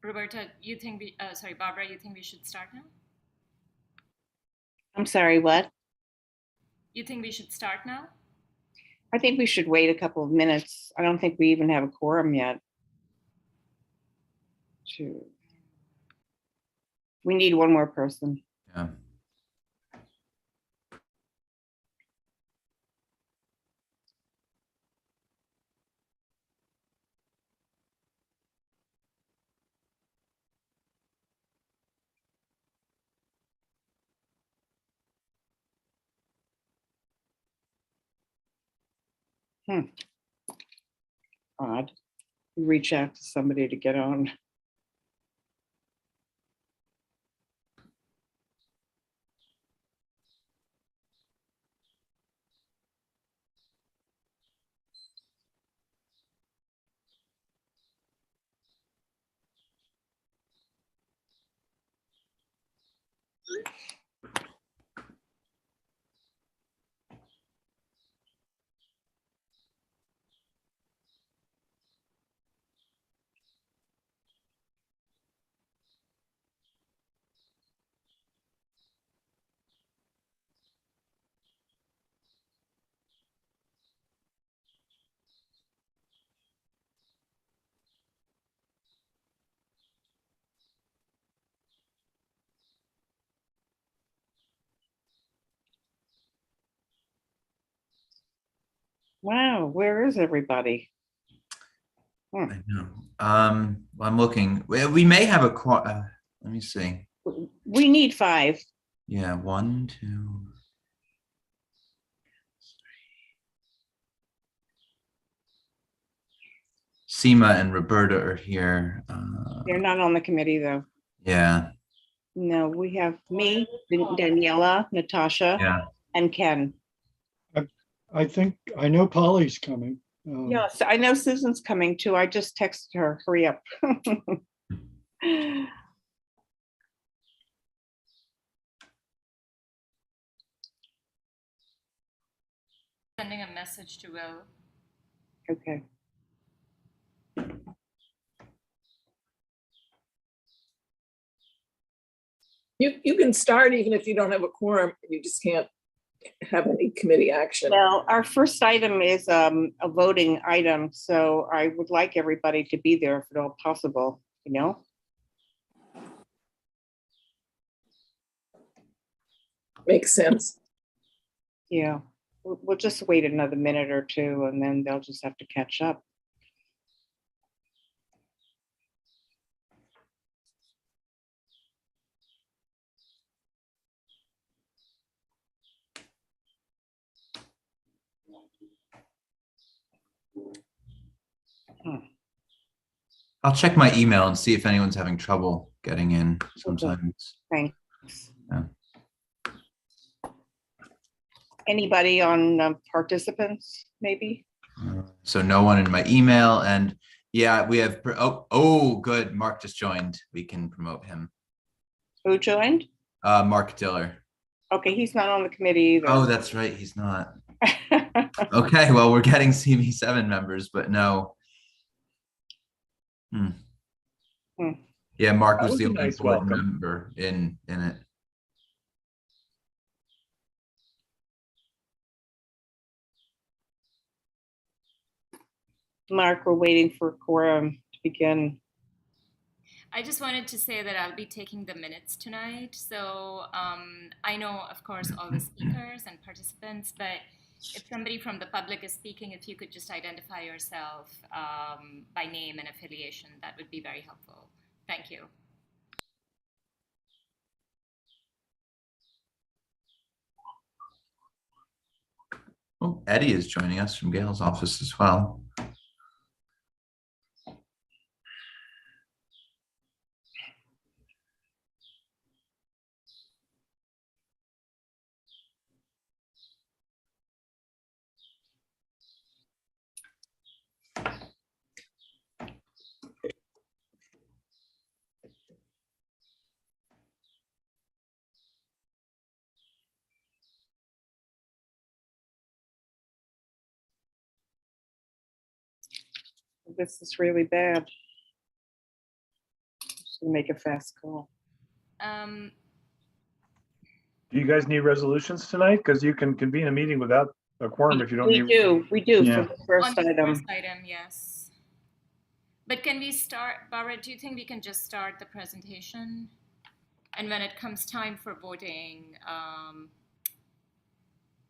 Roberta, you think we, sorry, Barbara, you think we should start now? I'm sorry, what? You think we should start now? I think we should wait a couple of minutes. I don't think we even have a quorum yet. We need one more person. Yeah. Odd. Reach out to somebody to get on. Wow, where is everybody? I know. Well, I'm looking. We may have a let me see. We need 5. Yeah, 1, 2. Seema and Roberta are here. They're not on the committee though. Yeah. No, we have me, Daniela, Natasha, Yeah. and Ken. I think I know Polly's coming. Yes, I know Susan's coming too. I just texted her, hurry up. Sending a message to Will. Okay. You can start even if you don't have a quorum. You just can't have any committee action. Well, our first item is a voting item, so I would like everybody to be there if at all possible, you know? Makes sense. Yeah, we'll just wait another minute or two and then they'll just have to catch up. I'll check my email and see if anyone's having trouble getting in sometimes. Thanks. Yeah. Anybody on participants, maybe? So no one in my email, and yeah, we have, oh, good. Mark just joined. We can promote him. Who joined? Mark Diller. Okay, he's not on the committee either. Oh, that's right. He's not. Okay, well, we're getting CB7 members, but no. Yeah, Mark was the only nice board welcome. member in it. Mark, we're waiting for quorum to begin. I just wanted to say that I'll be taking the minutes tonight. So I know, of course, all the speakers and participants, but if somebody from the public is speaking, if you could just identify yourself by name and affiliation, that would be very helpful. Thank you. Oh, Eddie is joining us from Gail's office as well. This is really bad. Just gonna make a fast call. Um, Do you guys need resolutions tonight? Because you can convene a meeting without a quorum if you don't need. We do Yeah. for the first on the item. first item, yes. But can we start, Barbara, do you think we can just start the presentation? And when it comes time for voting,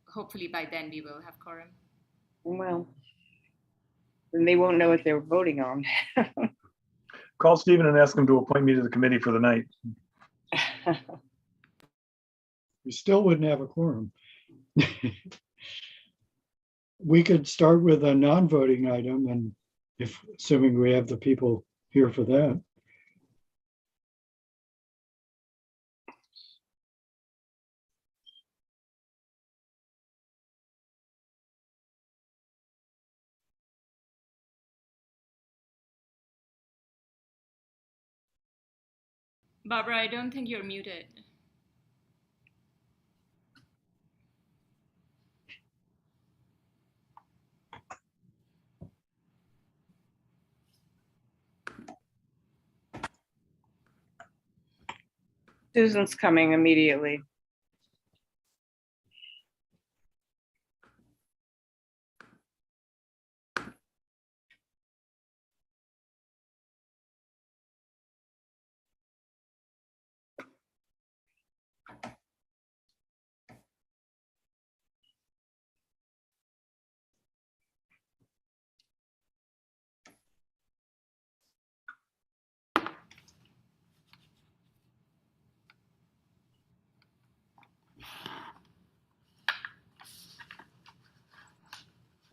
hopefully by then we will have quorum. Well, then they won't know what they're voting on. Call Stephen and ask him to appoint me to the committee for the night. We still wouldn't have a quorum. We could start with a non-voting item, and assuming we have the people here for that. Barbara, I don't think you're muted. Susan's coming immediately.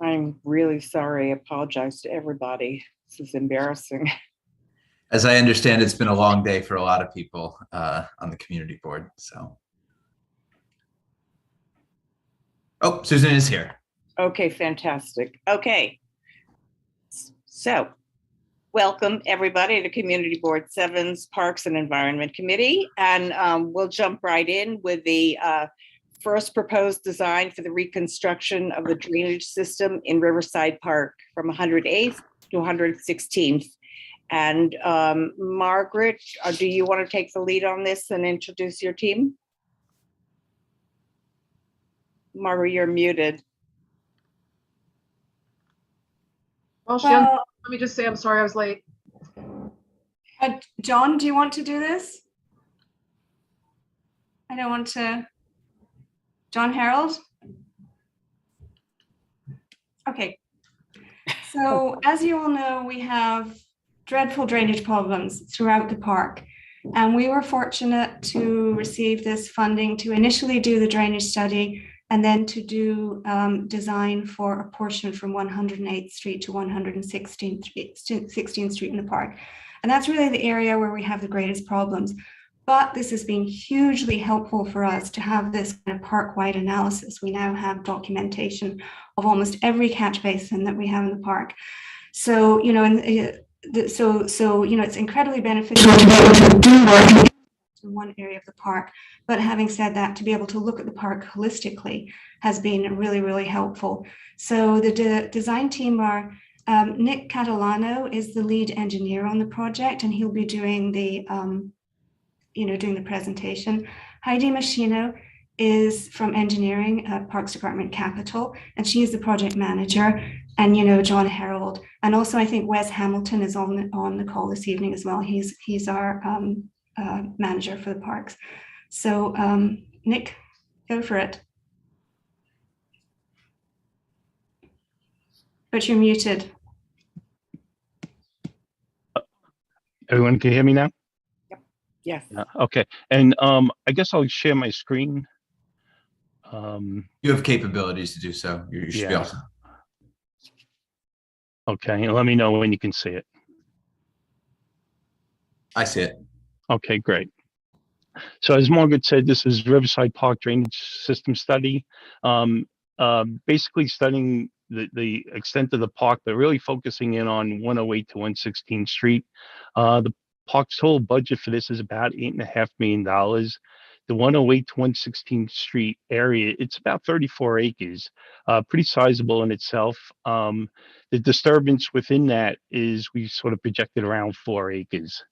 I'm really sorry. I apologize to everybody. This is embarrassing. As I understand, it's been a long day for a lot of people on the community board. So, oh, Susan is here. Okay, fantastic. Okay. So, welcome everybody to Community Board 7's Parks and Environment Committee. And we'll jump right in with the first proposed design for the reconstruction of the drainage system in Riverside Park from 108th to 116th. And Margaret, do you want to take the lead on this and introduce your team? Margaret, you're muted. Well, let me just say, I'm sorry I was late. John, do you want to do this? I don't want to. John Harold? Okay. So as you all know, we have dreadful drainage problems throughout the park. And we were fortunate to receive this funding to initially do the drainage study and then to do design for a portion from 108th Street to 116th Street in the park. And that's really the area where we have the greatest problems. But this has been hugely helpful for us to have this kind of park-wide analysis. We now have documentation of almost every catch basin that we have in the park. So, you know, it's incredibly beneficial to be able to do work in one area of the park. But having said that, to be able to look at the park holistically has been really, really helpful. So the design team are Nick Catalano is the lead engineer on the project, and he'll be doing the doing the presentation. Heidi Machino is from engineering at Parks Department Capital, and she is the project manager. And John Harold, and also I think Wes Hamilton is on the call this evening as well. He's our manager for the parks. So Nick, go for it. But you're muted. Everyone can hear me now? Yes. Okay. And I guess I'll share my screen. You have capabilities to do so. You should be Yeah. awesome. Okay, and let me know when you can see it. I see it. Okay, great. So as Margaret said, this is Riverside Park Drainage System Study. Basically studying the extent of the park, but really focusing in on 108 to 116th Street. The park's total budget for this is about $8.5 million. The 108 to 116th Street area, it's about 34 acres, pretty sizable in itself. The disturbance within that is we sort of projected around 4 acres.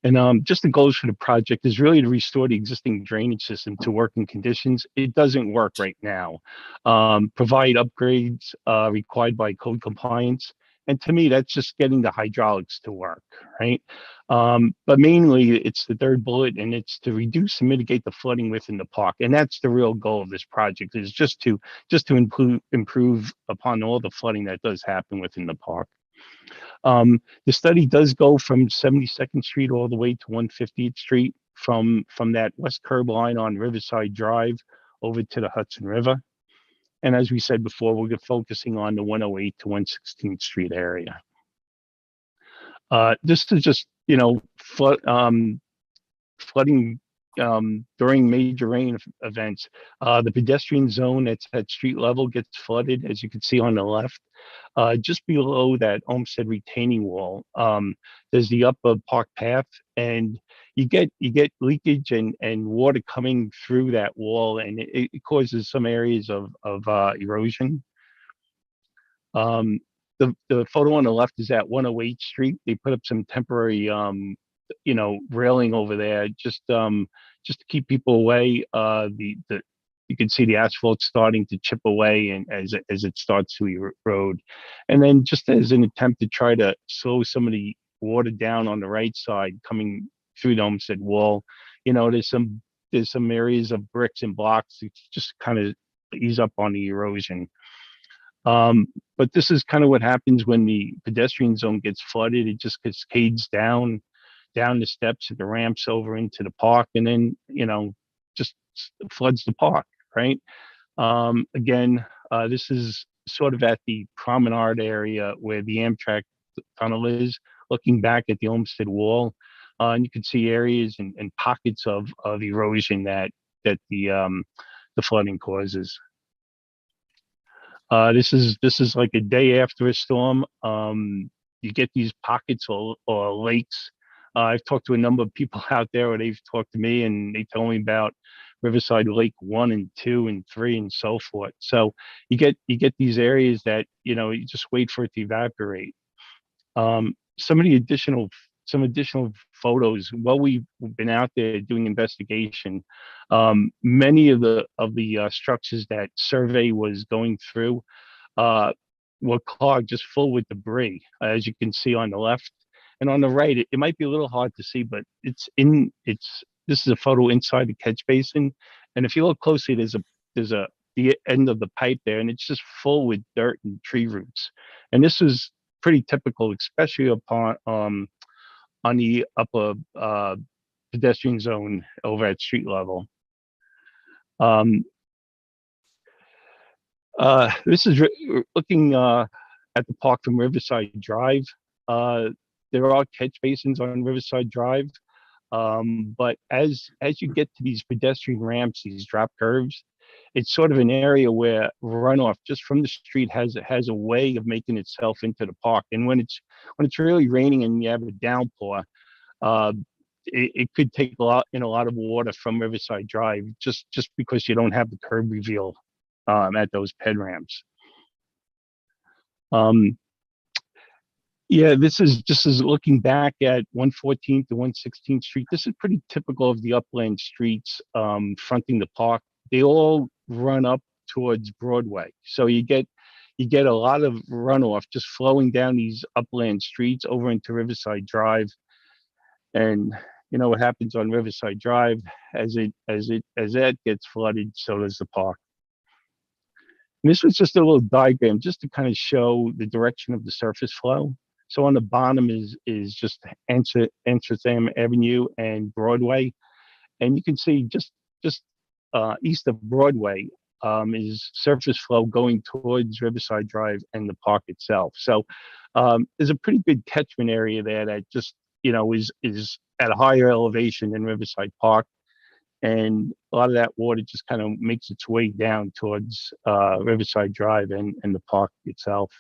And just the goals for the project is really to restore the existing drainage system to working conditions. It doesn't work right now. Provide upgrades required by code compliance. And to me, that's just getting the hydraulics to work, right? But mainly it's the third bullet, and it's to reduce and mitigate the flooding within the park. And that's the real goal of this project, is just to improve upon all the flooding that does happen within the park. The study does go from 72nd Street all the way to 150th Street, from that west curb line on Riverside Drive over to the Hudson River. And as we said before, we'll be focusing on the 108 to 116th Street area. This is just, flooding during major rain events. The pedestrian zone that's at street level gets flooded, as you can see on the left. Just below that Olmsted retaining wall, there's the upper park path, and you get leakage and water coming through that wall, and it causes some areas of erosion. The photo on the left is at 108th Street. They put up some temporary railing over there, just to keep people away. You can see the asphalt starting to chip away, and as it starts to erode, and then just as an attempt to try to slow some of the water down on the right side coming through the Olmsted wall, there's some areas of bricks and blocks to just kind of ease up on the erosion. But this is kind of what happens when the pedestrian zone gets flooded. It just cascades down the steps and the ramps over into the park, and then just floods the park, right? Again, this is sort of at the promenade area where the Amtrak tunnel is, looking back at the Olmsted wall, and you can see areas and pockets of erosion that the flooding causes. This is like a day after a storm. You get these pockets or lakes. I've talked to a number of people out there, or they've talked to me, and they told me about Riverside Lake 1 and 2 and 3 and so forth. So you get these areas that you just wait for it to evaporate. Some additional photos. While we've been out there doing investigation, many of the structures that survey was going through were clogged, just full with debris, as you can see on the left. And on the right, it might be a little hard to see, but this is a photo inside the catch basin. And if you look closely, there's the end of the pipe there, and it's just full with dirt and tree roots. And this is pretty typical, especially upon on the upper pedestrian zone over at street level. This is looking at the park from Riverside Drive. There are catch basins on Riverside Drive, but as you get to these pedestrian ramps, these drop curves, it's sort of an area where runoff just from the street has a way of making itself into the park. And when it's really raining and you have a downpour, it could take a lot of water from Riverside Drive just because you don't have the curb reveal at those ped ramps. Yeah, this is looking back at 114th to 116th Street. This is pretty typical of the upland streets fronting the park. They all run up towards Broadway, so you get a lot of runoff just flowing down these upland streets over into Riverside Drive. And what happens on Riverside Drive, as that gets flooded, so does the park. And this was just a little diagram just to kind of show the direction of the surface flow. So on the bottom is just Amsterdam Avenue and Broadway, and you can see just east of Broadway is surface flow going towards Riverside Drive and the park itself. So there's a pretty good catchment area there that just is at a higher elevation than Riverside Park, and a lot of that water just kind of makes its way down towards Riverside Drive and the park itself.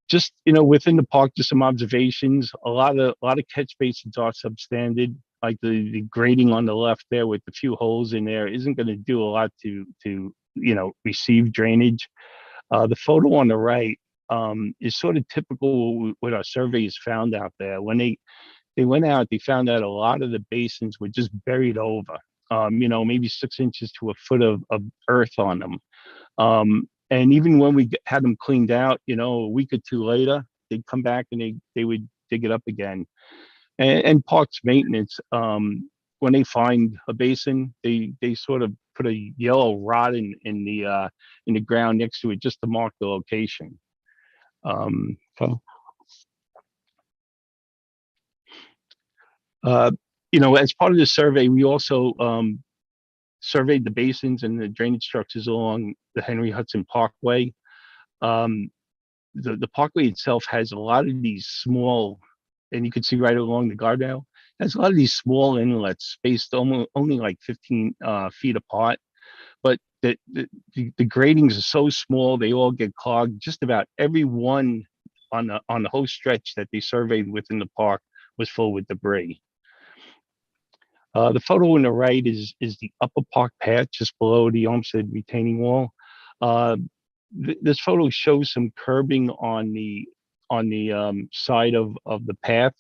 Just within the park, just some observations. A lot of catch basins are substandard. Like the grading on the left there with a few holes in there isn't going to do a lot to receive drainage. The photo on the right is sort of typical what our surveys found out there. When they went out, they found that a lot of the basins were just buried over. Maybe 6 inches to a foot of earth on them. And even when we had them cleaned out, a week or two later, they'd come back and they would dig it up again. And parks maintenance, when they find a basin, they sort of put a yellow rod in the ground next to it just to mark the location. Okay. As part of the survey, we also surveyed the basins and the drainage structures along the Henry Hudson Parkway. The parkway itself has a lot of these small, and you can see right along the guardrail, has a lot of these small inlets spaced only like 15 feet apart. But the gratings are so small, they all get clogged. Just about every one on the whole stretch that they surveyed within the park was full with debris. The photo on the right is the upper park path just below the Olmsted retaining wall. This photo shows some curbing on the side of the path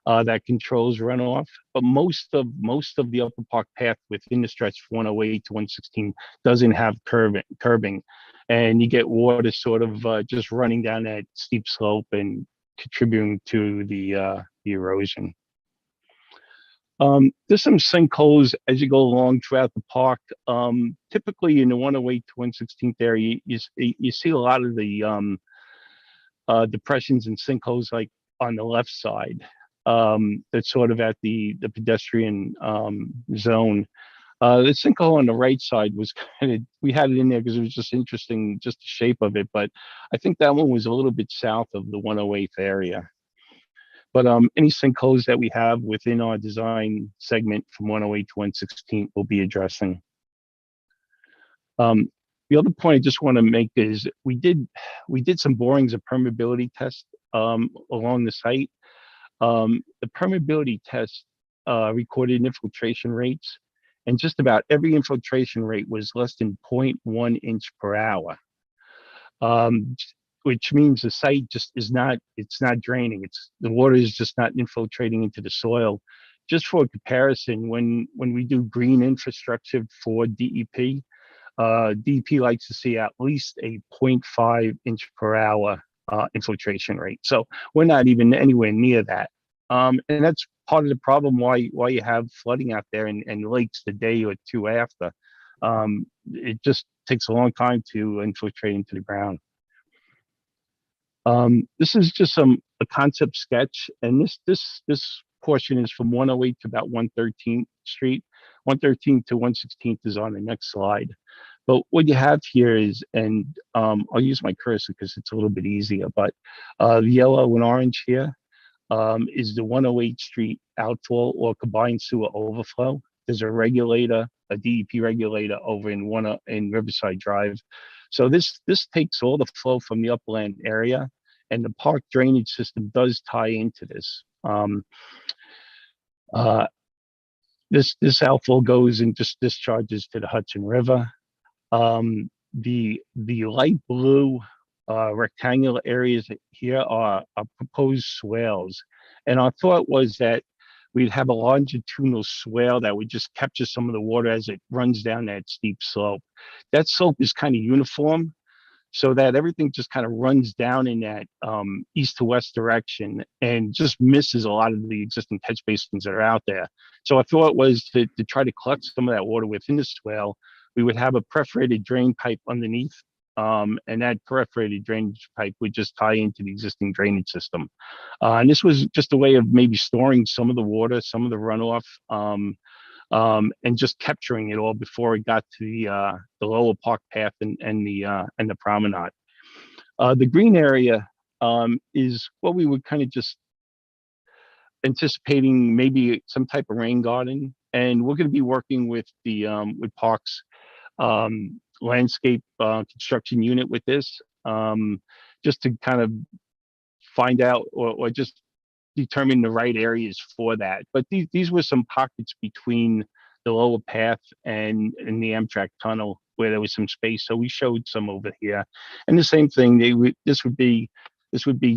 that controls runoff, but most of the upper park path within the stretch from 108 to 116 doesn't have curbing, and you get water sort of just running down that steep slope and contributing to the erosion. There's some sinkholes as you go along throughout the park. Typically in the 108 to 116th area, you see a lot of the depressions and sinkholes like on the left side. That's sort of at the pedestrian zone. The sinkhole on the right side was we had it in there because it was just interesting, just the shape of it. But I think that one was a little bit south of the 108th area. But any sinkholes that we have within our design segment from 108 to 116 we'll be addressing. The other point I just want to make is we did some borings of permeability test along the site. The permeability test recorded infiltration rates, and just about every infiltration rate was less than 0.1 inch per hour. Which means the site just it's not draining. The water is just not infiltrating into the soil. Just for comparison, when we do green infrastructure for DEP, DEP likes to see at least a 0.5 inch per hour infiltration rate. So we're not even anywhere near that. And that's part of the problem why you have flooding out there and lakes the day or two after. It just takes a long time to infiltrate into the ground. This is just a concept sketch, and this portion is from 108 to about 113th Street. 113th to 116th is on the next slide. But what you have here is, and I'll use my cursor because it's a little bit easier, but the yellow and orange here is the 108th Street outfall or combined sewer overflow. There's a regulator, a DEP regulator over in Riverside Drive. So this takes all the flow from the upland area, and the park drainage system does tie into this. This outfall goes and just discharges to the Hudson River. The light blue rectangular areas here are proposed swales, and our thought was that we'd have a longitudinal swale that would just capture some of the water as it runs down that steep slope. That slope is kind of uniform, so that everything just kind of runs down in that east to west direction and just misses a lot of the existing catch basins that are out there. So I thought was to try to collect some of that water within the swale. We would have a perforated drain pipe underneath and that perforated drainage pipe would just tie into the existing drainage system. And this was just a way of maybe storing some of the water, some of the runoff, and just capturing it all before it got to the lower park path and the promenade. The green area is what we would kind of just anticipating maybe some type of rain garden, and we're going to be working with the with Parks landscape construction unit with this, just to kind of find out or just determine the right areas for that. But these were some pockets between the lower path and the Amtrak tunnel where there was some space. So we showed some over here, and the same thing. This would be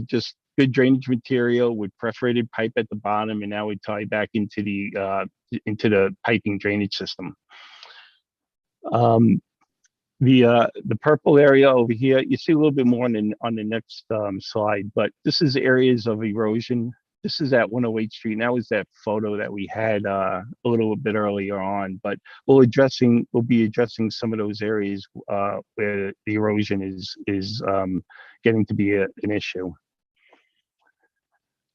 just good drainage material with perforated pipe at the bottom, and now we tie back into the piping drainage system. The purple area over here, you see a little bit more on the next slide, but this is areas of erosion. This is at 108th Street, and that was that photo that we had a little bit earlier on. But we'll be addressing some of those areas where the erosion is getting to be an issue.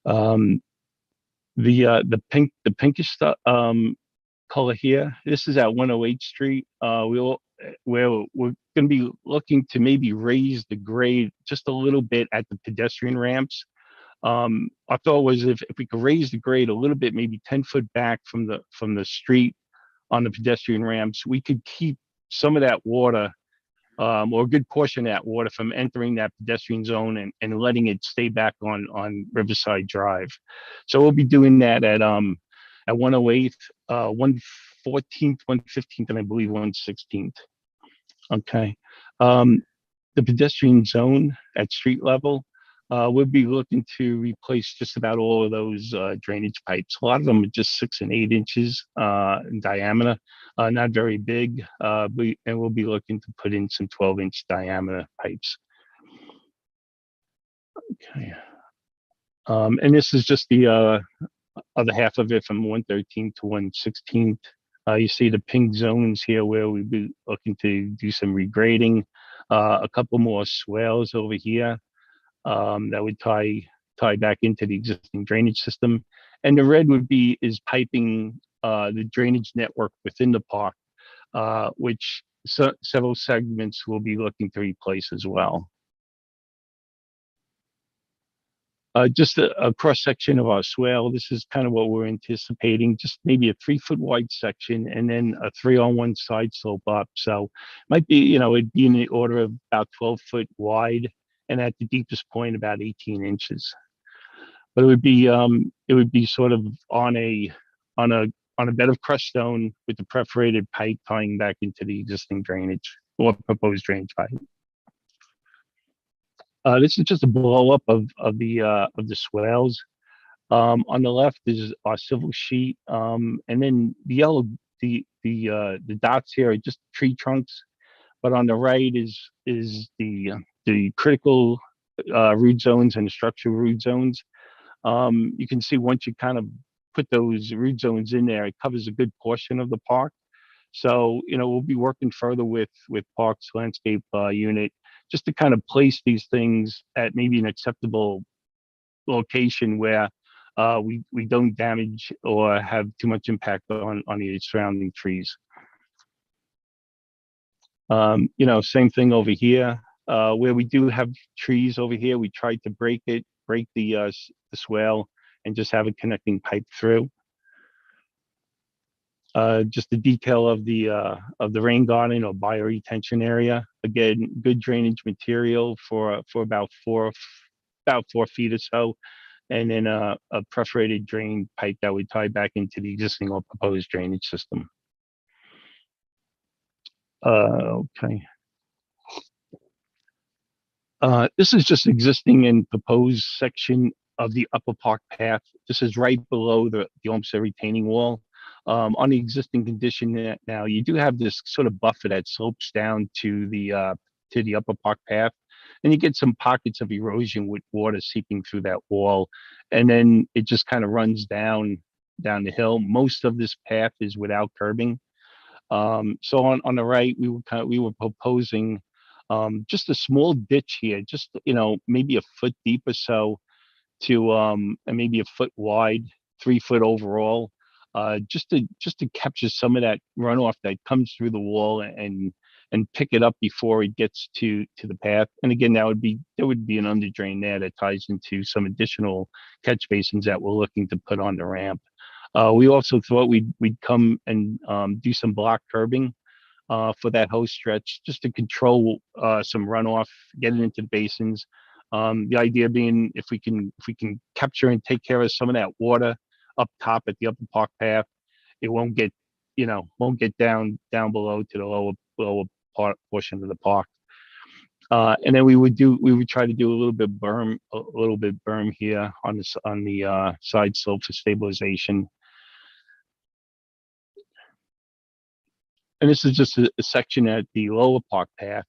The pinkish color here, this is at 108th Street. We're going to be looking to maybe raise the grade just a little bit at the pedestrian ramps. Our thought was if we could raise the grade a little bit, maybe 10 foot back from the street on the pedestrian ramps, we could keep some of that water, or a good portion of that water, from entering that pedestrian zone and letting it stay back on Riverside Drive. So we'll be doing that at 108th, 114th, 115th, and I believe 116th. Okay. The pedestrian zone at street level, we'll be looking to replace just about all of those drainage pipes. A lot of them are just 6 and 8 inches in diameter, not very big, and we'll be looking to put in some 12-inch diameter pipes. Okay. And this is just the other half of it from 113th to 116th. You see the pink zones here where we'll be looking to do some regrading, a couple more swales over here. That would tie back into the existing drainage system, and the red is piping the drainage network within the park, which several segments will be looking to replace as well. Just a cross section of our swale. This is kind of what we're anticipating, just maybe a 3 foot wide section and then a 3-on-1 side slope up. So might be, it'd be in the order of about 12 foot wide, and at the deepest point about 18 inches. But it would be sort of on a bed of crushed stone with the perforated pipe tying back into the existing drainage or proposed drainage pipe. This is just a blow up of the swales. On the left is our civil sheet, and then the yellow, the dots here are just tree trunks. But on the right is the critical root zones and the structural root zones. You can see once you kind of put those root zones in there, it covers a good portion of the park. So, we'll be working further with Parks Landscape Unit just to kind of place these things at maybe an acceptable location where we don't damage or have too much impact on the surrounding trees. Same thing over here. Where we do have trees over here, we tried to break the swale and just have a connecting pipe through. Just the detail of the rain garden or bioretention area. Again, good drainage material for about 4 feet or so, and then a perforated drain pipe that would tie back into the existing or proposed drainage system. Okay. This is just existing and proposed section of the upper park path. This is right below the Olmsted retaining wall. On the existing condition now, you do have this sort of buffer that slopes down to the upper park path, and you get some pockets of erosion with water seeping through that wall, and then it just kind of runs down the hill. Most of this path is without curbing. So on the right, we were proposing Just a small ditch here, just, maybe a foot deep or so to, and maybe a foot wide, 3 foot overall, just to capture some of that runoff that comes through the wall and pick it up before it gets to the path. And again, there would be an under drain there that ties into some additional catch basins that we're looking to put on the ramp. We also thought we'd come and do some block curbing for that whole stretch, just to control some runoff, get it into the basins. The idea being, if we can capture and take care of some of that water up top at the upper park path, it won't get down below to the lower portion of the park. And then we would try to do a little bit berm here on the side slope for stabilization. And this is just a section at the lower park path.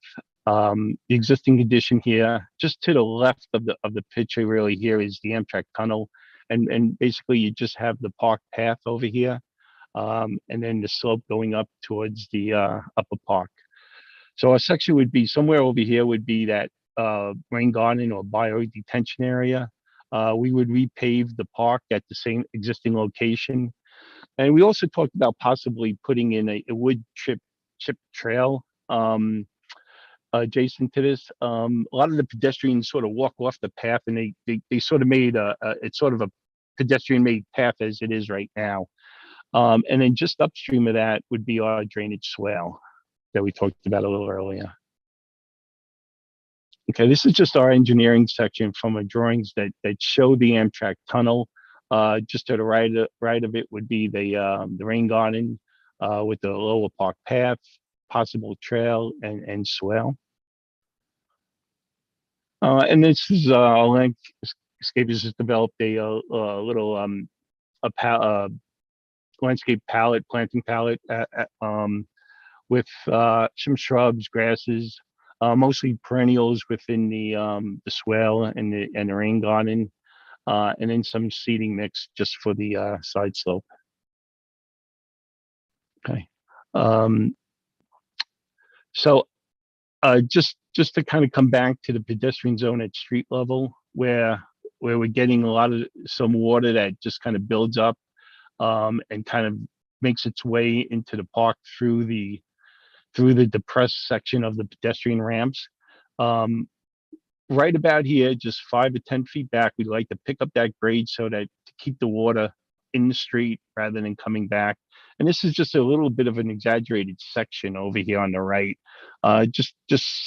The existing condition here, just to the left of the picture really here, is the Amtrak tunnel. And basically you just have the park path over here, and then the slope going up towards the upper park. So our section would be somewhere over here, would be that rain garden or bio detention area. We would repave the park at the same existing location. And we also talked about possibly putting in a wood chip trail adjacent to this. A lot of the pedestrians sort of walk off the path, and they sort of made it's sort of a pedestrian made path as it is right now. And then just upstream of that would be our drainage swale that we talked about a little earlier. Okay, this is just our engineering section from our drawings that show the Amtrak tunnel. Just to the right of it would be the rain garden with the lower park path, possible trail, and swale. And this is landscapers has developed a little landscape planting palette with some shrubs, grasses, mostly perennials within the swale and the rain garden. And then some seeding mix just for the side slope. Okay. So just to kind of come back to the pedestrian zone at street level, where we're getting some water that just kind of builds up and kind of makes its way into the park through the depressed section of the pedestrian ramps. Right about here, just 5 to 10 feet back, we'd like to pick up that grade so that to keep the water in the street rather than coming back. And this is just a little bit of an exaggerated section over here on the right. Just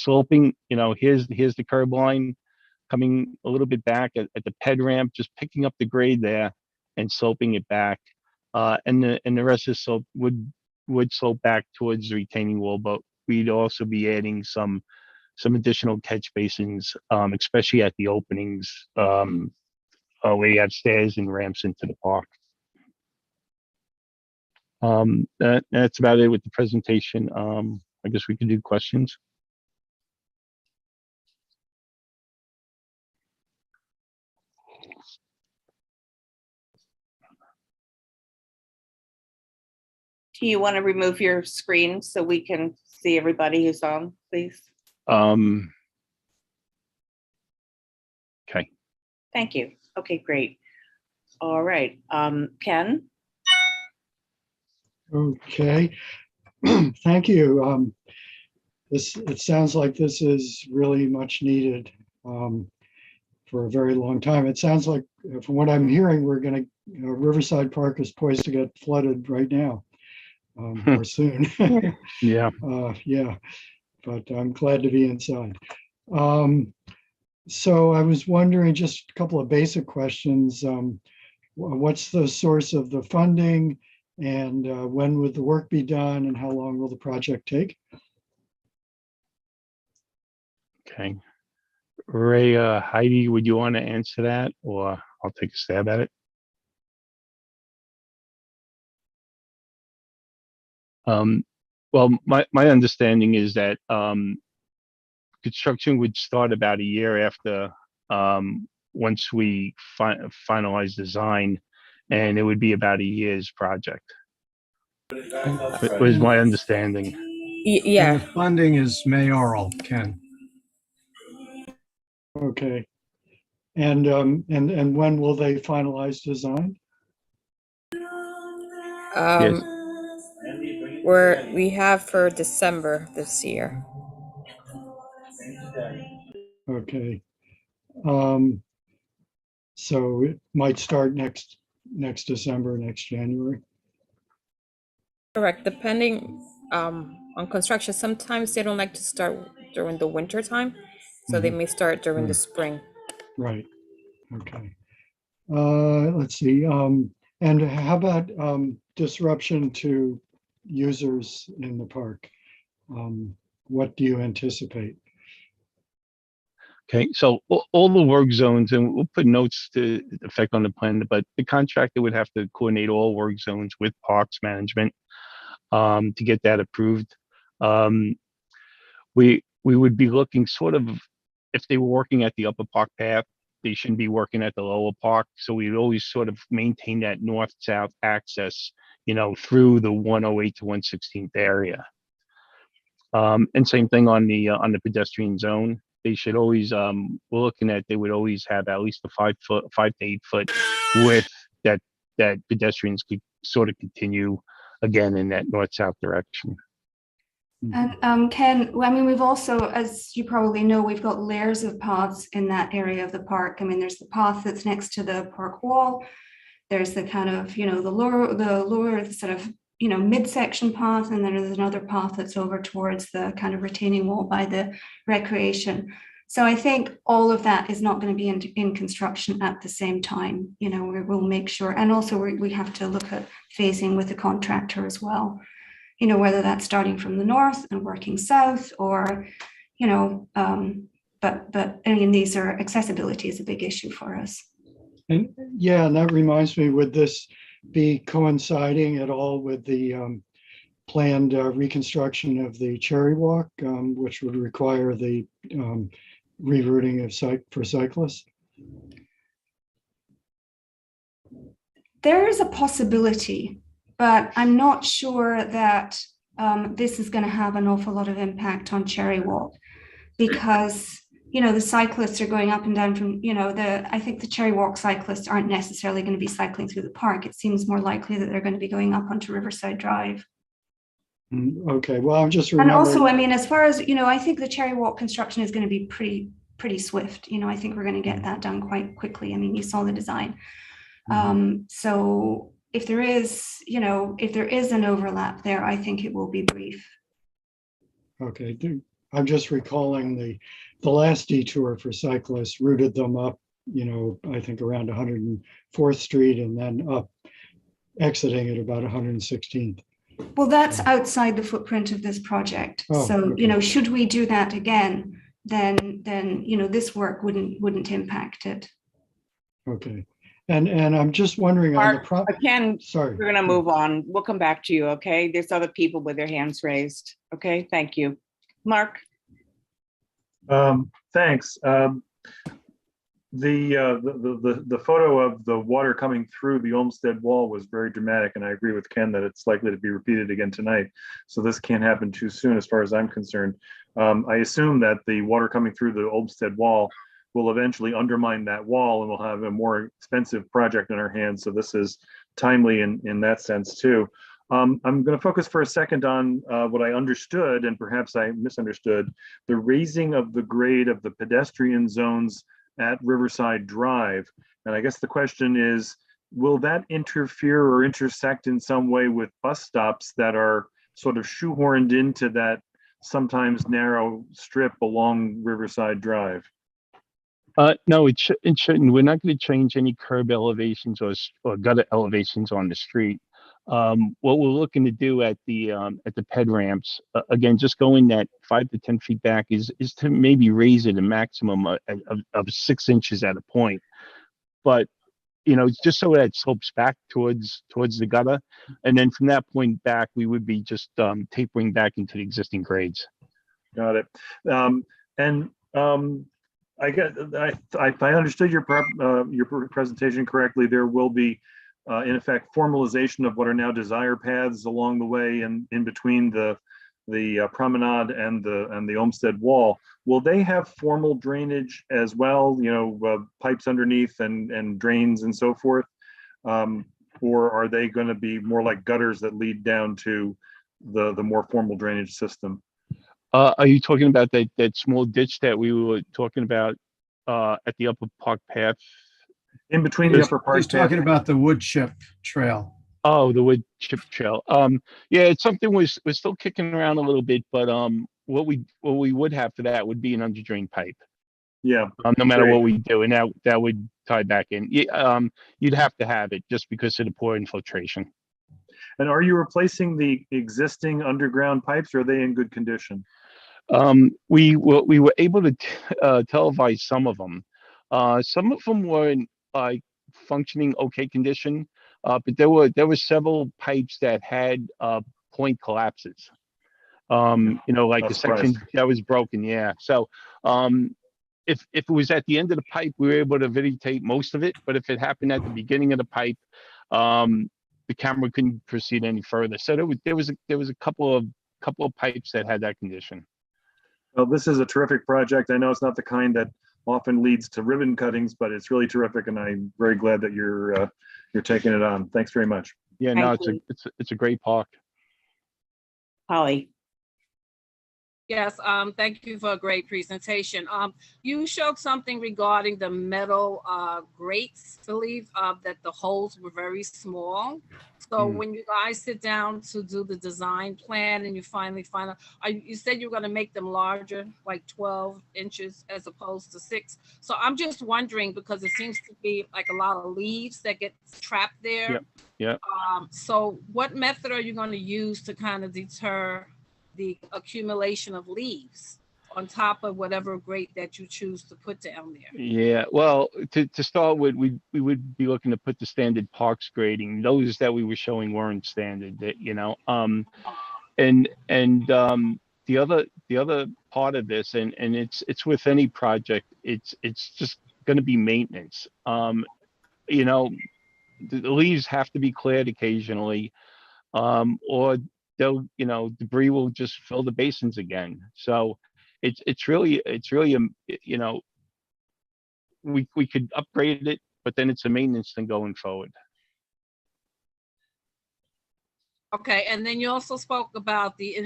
sloping, here's the curb line coming a little bit back at the ped ramp, just picking up the grade there and sloping it back. And the rest of the slope would slope back towards the retaining wall, but we'd also be adding some additional catch basins, especially at the openings where you have stairs and ramps into the park. That's about it with the presentation. I guess we can do questions. Do you want to remove your screen so we can see everybody who's on, please? Okay. Thank you. Okay, great. All right, Ken? Okay, thank you. It sounds like this is really much needed for a very long time. It sounds like, from what I'm hearing, Riverside Park is poised to get flooded right now, or soon. Yeah. Yeah, but I'm glad to be inside. So I was wondering, just a couple of basic questions. What's the source of the funding, and when would the work be done, and how long will the project take? Okay. Ray, Heidi, would you want to answer that, or I'll take a stab at it? Well, my understanding is that construction would start about a year after once we finalize design, and it would be about a year's project. Was my understanding. And Yeah, the funding is mayoral, Ken. Okay. And when will they finalize design? Yes. we have for December this year. Okay. So it might start next December, next January. Correct. Depending on construction, sometimes they don't like to start during the winter time, so they may start during the spring. Right. Okay. Let's see. And how about disruption to users in the park? What do you anticipate? Okay, so all the work zones, and we'll put notes to effect on the plan, but the contractor would have to coordinate all work zones with parks management to get that approved. We would be looking sort of, if they were working at the upper park path, they shouldn't be working at the lower park. So we'd always sort of maintain that north-south access, through the 108 to 116th area. And same thing on the pedestrian zone. They should always, we're looking at, they would always have at least a 5 to 8 foot width that pedestrians could sort of continue again in that north-south direction. And Ken, I mean, we've also, as you probably know, we've got layers of paths in that area of the park. I mean, there's the path that's next to the park wall. There's the kind of, the lower sort of, midsection path, and then there's another path that's over towards the kind of retaining wall by the recreation. So I think all of that is not going to be in construction at the same time. We'll make sure, and also we have to look at phasing with the contractor as well. Whether that's starting from the north and working south, or, but I mean, accessibility is a big issue for us. And yeah, and that reminds me, would this be coinciding at all with the planned reconstruction of the Cherry Walk, which would require the rerouting for cyclists? There is a possibility, but I'm not sure that this is going to have an awful lot of impact on Cherry Walk, because the cyclists are going up and down from, I think the Cherry Walk cyclists aren't necessarily going to be cycling through the park. It seems more likely that they're going to be going up onto Riverside Drive. Okay, well, I'm just remembering. And also, I mean, as far as, I think the Cherry Walk construction is going to be pretty swift. I think we're going to get that done quite quickly. I mean, you saw the design. So if there is an overlap there, I think it will be brief. Okay, I'm just recalling the last detour for cyclists routed them up, I think around 104th Street and then up, exiting at about 116th. Well, that's outside the footprint of this project. Oh, so, okay. Should we do that again, then this work wouldn't impact it. Okay. And I'm just wondering Mark, on the Ken, sorry. we're going to move on. We'll come back to you, okay? There's other people with their hands raised. Okay, thank you. Mark? Thanks. The photo of the water coming through the Olmsted wall was very dramatic, and I agree with Ken that it's likely to be repeated again tonight. So this can't happen too soon, as far as I'm concerned. I assume that the water coming through the Olmsted wall will eventually undermine that wall, and we'll have a more expensive project in our hands. So this is timely in that sense too. I'm going to focus for a second on what I understood, and perhaps I misunderstood, the raising of the grade of the pedestrian zones at Riverside Drive. And I guess the question is, will that interfere or intersect in some way with bus stops that are sort of shoehorned into that sometimes narrow strip along Riverside Drive? No, it shouldn't. We're not going to change any curb elevations or gutter elevations on the street. What we're looking to do at the ped ramps, again, just going that 5 to 10 feet back is to maybe raise it a maximum of 6 inches at a point. But, just so that slopes back towards the gutter. And then from that point back, we would be just tapering back into the existing grades. Got it. I guess if I understood your presentation correctly, there will be, in effect, formalization of what are now desire paths along the way and in between the the promenade and the Olmsted wall, will they have formal drainage as well? You know, pipes underneath and drains and so forth, or are they going to be more like gutters that lead down to the more formal drainage system? Are you talking about that small ditch that we were talking about at the Upper Park Path? In between the Upper Park He's talking Path. about the wood chip trail. Oh, the wood chip trail. Yeah, it's something we're still kicking around a little bit, but what we would have for that would be an under drain pipe. Yeah. No matter great. what we do, and that would tie back in. You'd have to have it just because of the poor infiltration. And are you replacing the existing underground pipes, or are they in good condition? We were able to televise some of them. Some of them were in functioning okay condition, but there were several pipes that had point collapses. You know, like the section that was broken. Yeah. So if it was at the end of the pipe, we were able to videotape most of it. But if it happened at the beginning of the pipe, the camera couldn't proceed any further. So there was a couple of pipes that had that condition. Well, this is a terrific project. I know it's not the kind that often leads to ribbon cuttings, but it's really terrific, and I'm very glad that you're taking it on. Thanks very much. Yeah, no, it's a great park. Holly. Yes, thank you for a great presentation. You showed something regarding the metal grates, I believe, that the holes were very small. So when you guys sit down to do the design plan and you finally find out, you said you're going to make them larger, like 12 inches as opposed to 6. So I'm just wondering, because it seems to be like a lot of leaves that get trapped there. Yep. Yeah. So what method are you going to use to kind of deter the accumulation of leaves on top of whatever grate that you choose to put down there? Yeah, well, to start with, we would be looking to put the standard parks grading. Those that we were showing weren't standard, you know. And the other part of this, and it's with any project, it's just going to be maintenance. You know, the leaves have to be cleared occasionally, or they'll, you know, debris will just fill the basins again. So it's really you know, we could upgrade it, but then it's a maintenance thing going forward. Okay, and then you also spoke about the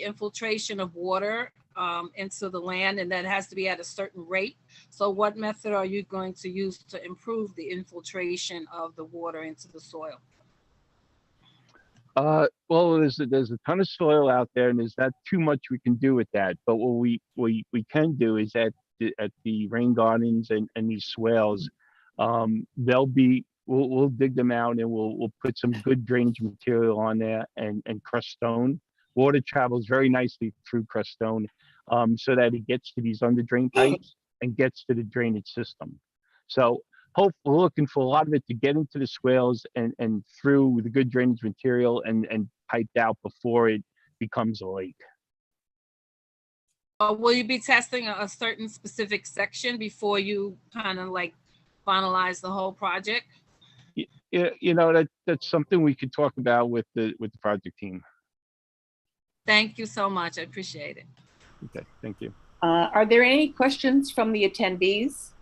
infiltration of water into the land, and that has to be at a certain rate. So what method are you going to use to improve the infiltration of the water into the soil? Well, there's a ton of soil out there, and there's not too much we can do with that. But what we can do is at the rain gardens and these swales, we'll dig them out, and we'll put some good drainage material on there and crushed stone. Water travels very nicely through crushed stone, so that it gets to these under drain pipes and gets to the drainage system. So we're looking for a lot of it to get into the swales and through the good drainage material and piped out before it becomes a lake. Will you be testing a certain specific section before you kind of like finalize the whole project? Yeah, you know, that's something we could talk about with the project team. Thank you so much. I appreciate it. Okay, thank you. Are there any questions from the attendees?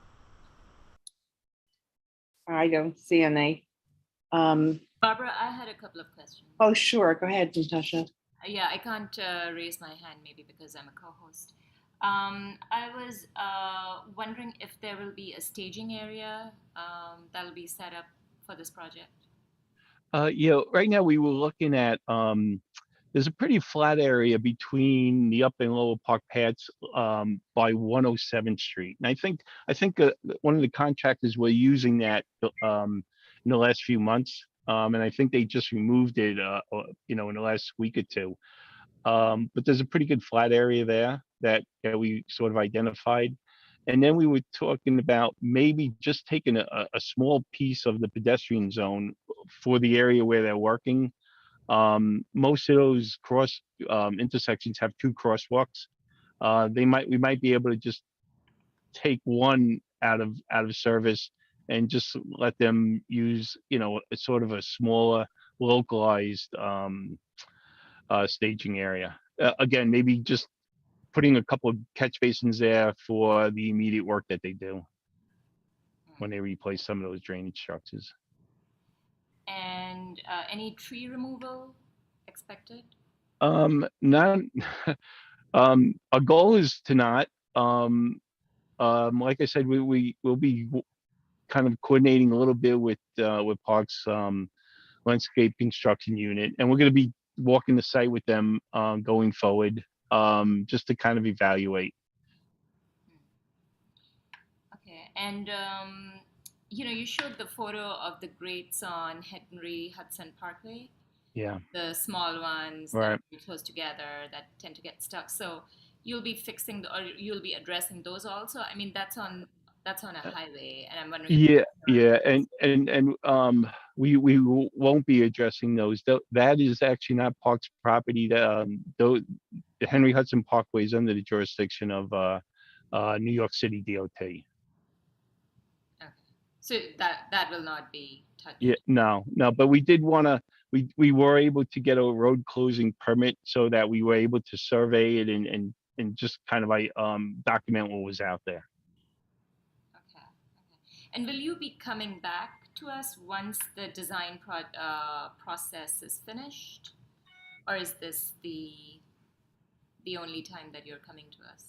I don't see any. Barbara, I had a couple of questions. Oh, sure. Go ahead, Natasha. Yeah, I can't raise my hand, maybe because I'm a co-host. I was wondering if there will be a staging area that'll be set up for this project. Yeah, right now we were looking at, there's a pretty flat area between the upper and lower park paths by 107th Street. And I think one of the contractors were using that in the last few months. And I think they just removed it, you know, in the last week or two. But there's a pretty good flat area there that we sort of identified. And then we were talking about maybe just taking a small piece of the pedestrian zone for the area where they're working. Most of those intersections have 2 crosswalks. We might be able to just take one out of service and just let them use, you know, a sort of a smaller localized staging area. Again, maybe just putting a couple of catch basins there for the immediate work that they do when they replace some of those drainage structures. And any tree removal expected? Not, our goal is to not, like I said, we will be kind of coordinating a little bit with Parks landscape construction unit, and we're going to be walking the site with them going forward, just to kind of evaluate. Okay, and you showed the photo of the grates on Henry Hudson Parkway. Yeah. The small ones Right. that are close together that tend to get stuck. So you'll be fixing or you'll be addressing those also. I mean, that's on a highway, and I'm wondering. Yeah, and we won't be addressing those. That is actually not Parks property. The Henry Hudson Parkway is under the jurisdiction of New York City DOT. Okay. So that will not be touched. Yeah, no, but we did want to. We were able to get a road closing permit so that we were able to survey it and just kind of document what was out there. Okay. And will you be coming back to us once the design process is finished, or is this the only time that you're coming to us?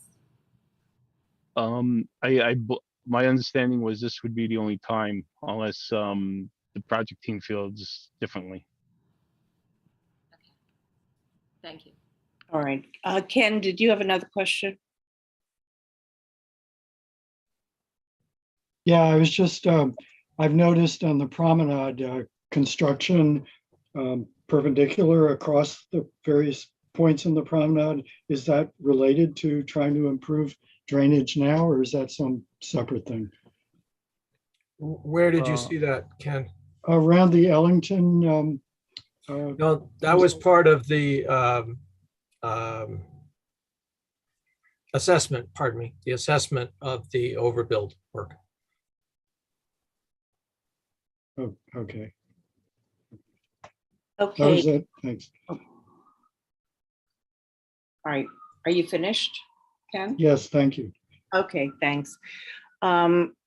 My understanding was this would be the only time, unless the project team feels differently. Okay. Thank you. All right. Ken, did you have another question? Yeah, I was just, I've noticed on the promenade construction perpendicular across the various points in the promenade. Is that related to trying to improve drainage now, or is that some separate thing? Where did you see that, Ken? Around the Ellington. No, that was part of the assessment, pardon me, the assessment of the overbuild work. Oh, okay. Okay. That was it. Thanks. All right. Are you finished, Ken? Yes, thank you. Okay, thanks.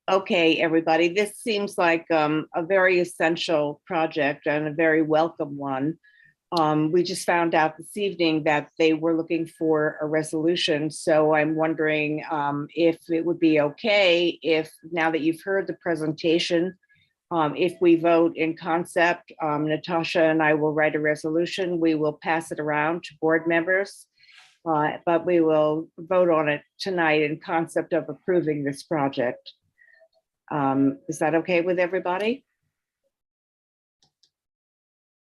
Okay, everybody, this seems like a very essential project and a very welcome one. We just found out this evening that they were looking for a resolution. So I'm wondering if it would be okay if, now that you've heard the presentation, if we vote in concept, Natasha and I will write a resolution. We will pass it around to board members. But we will vote on it tonight in concept of approving this project. Is that okay with everybody?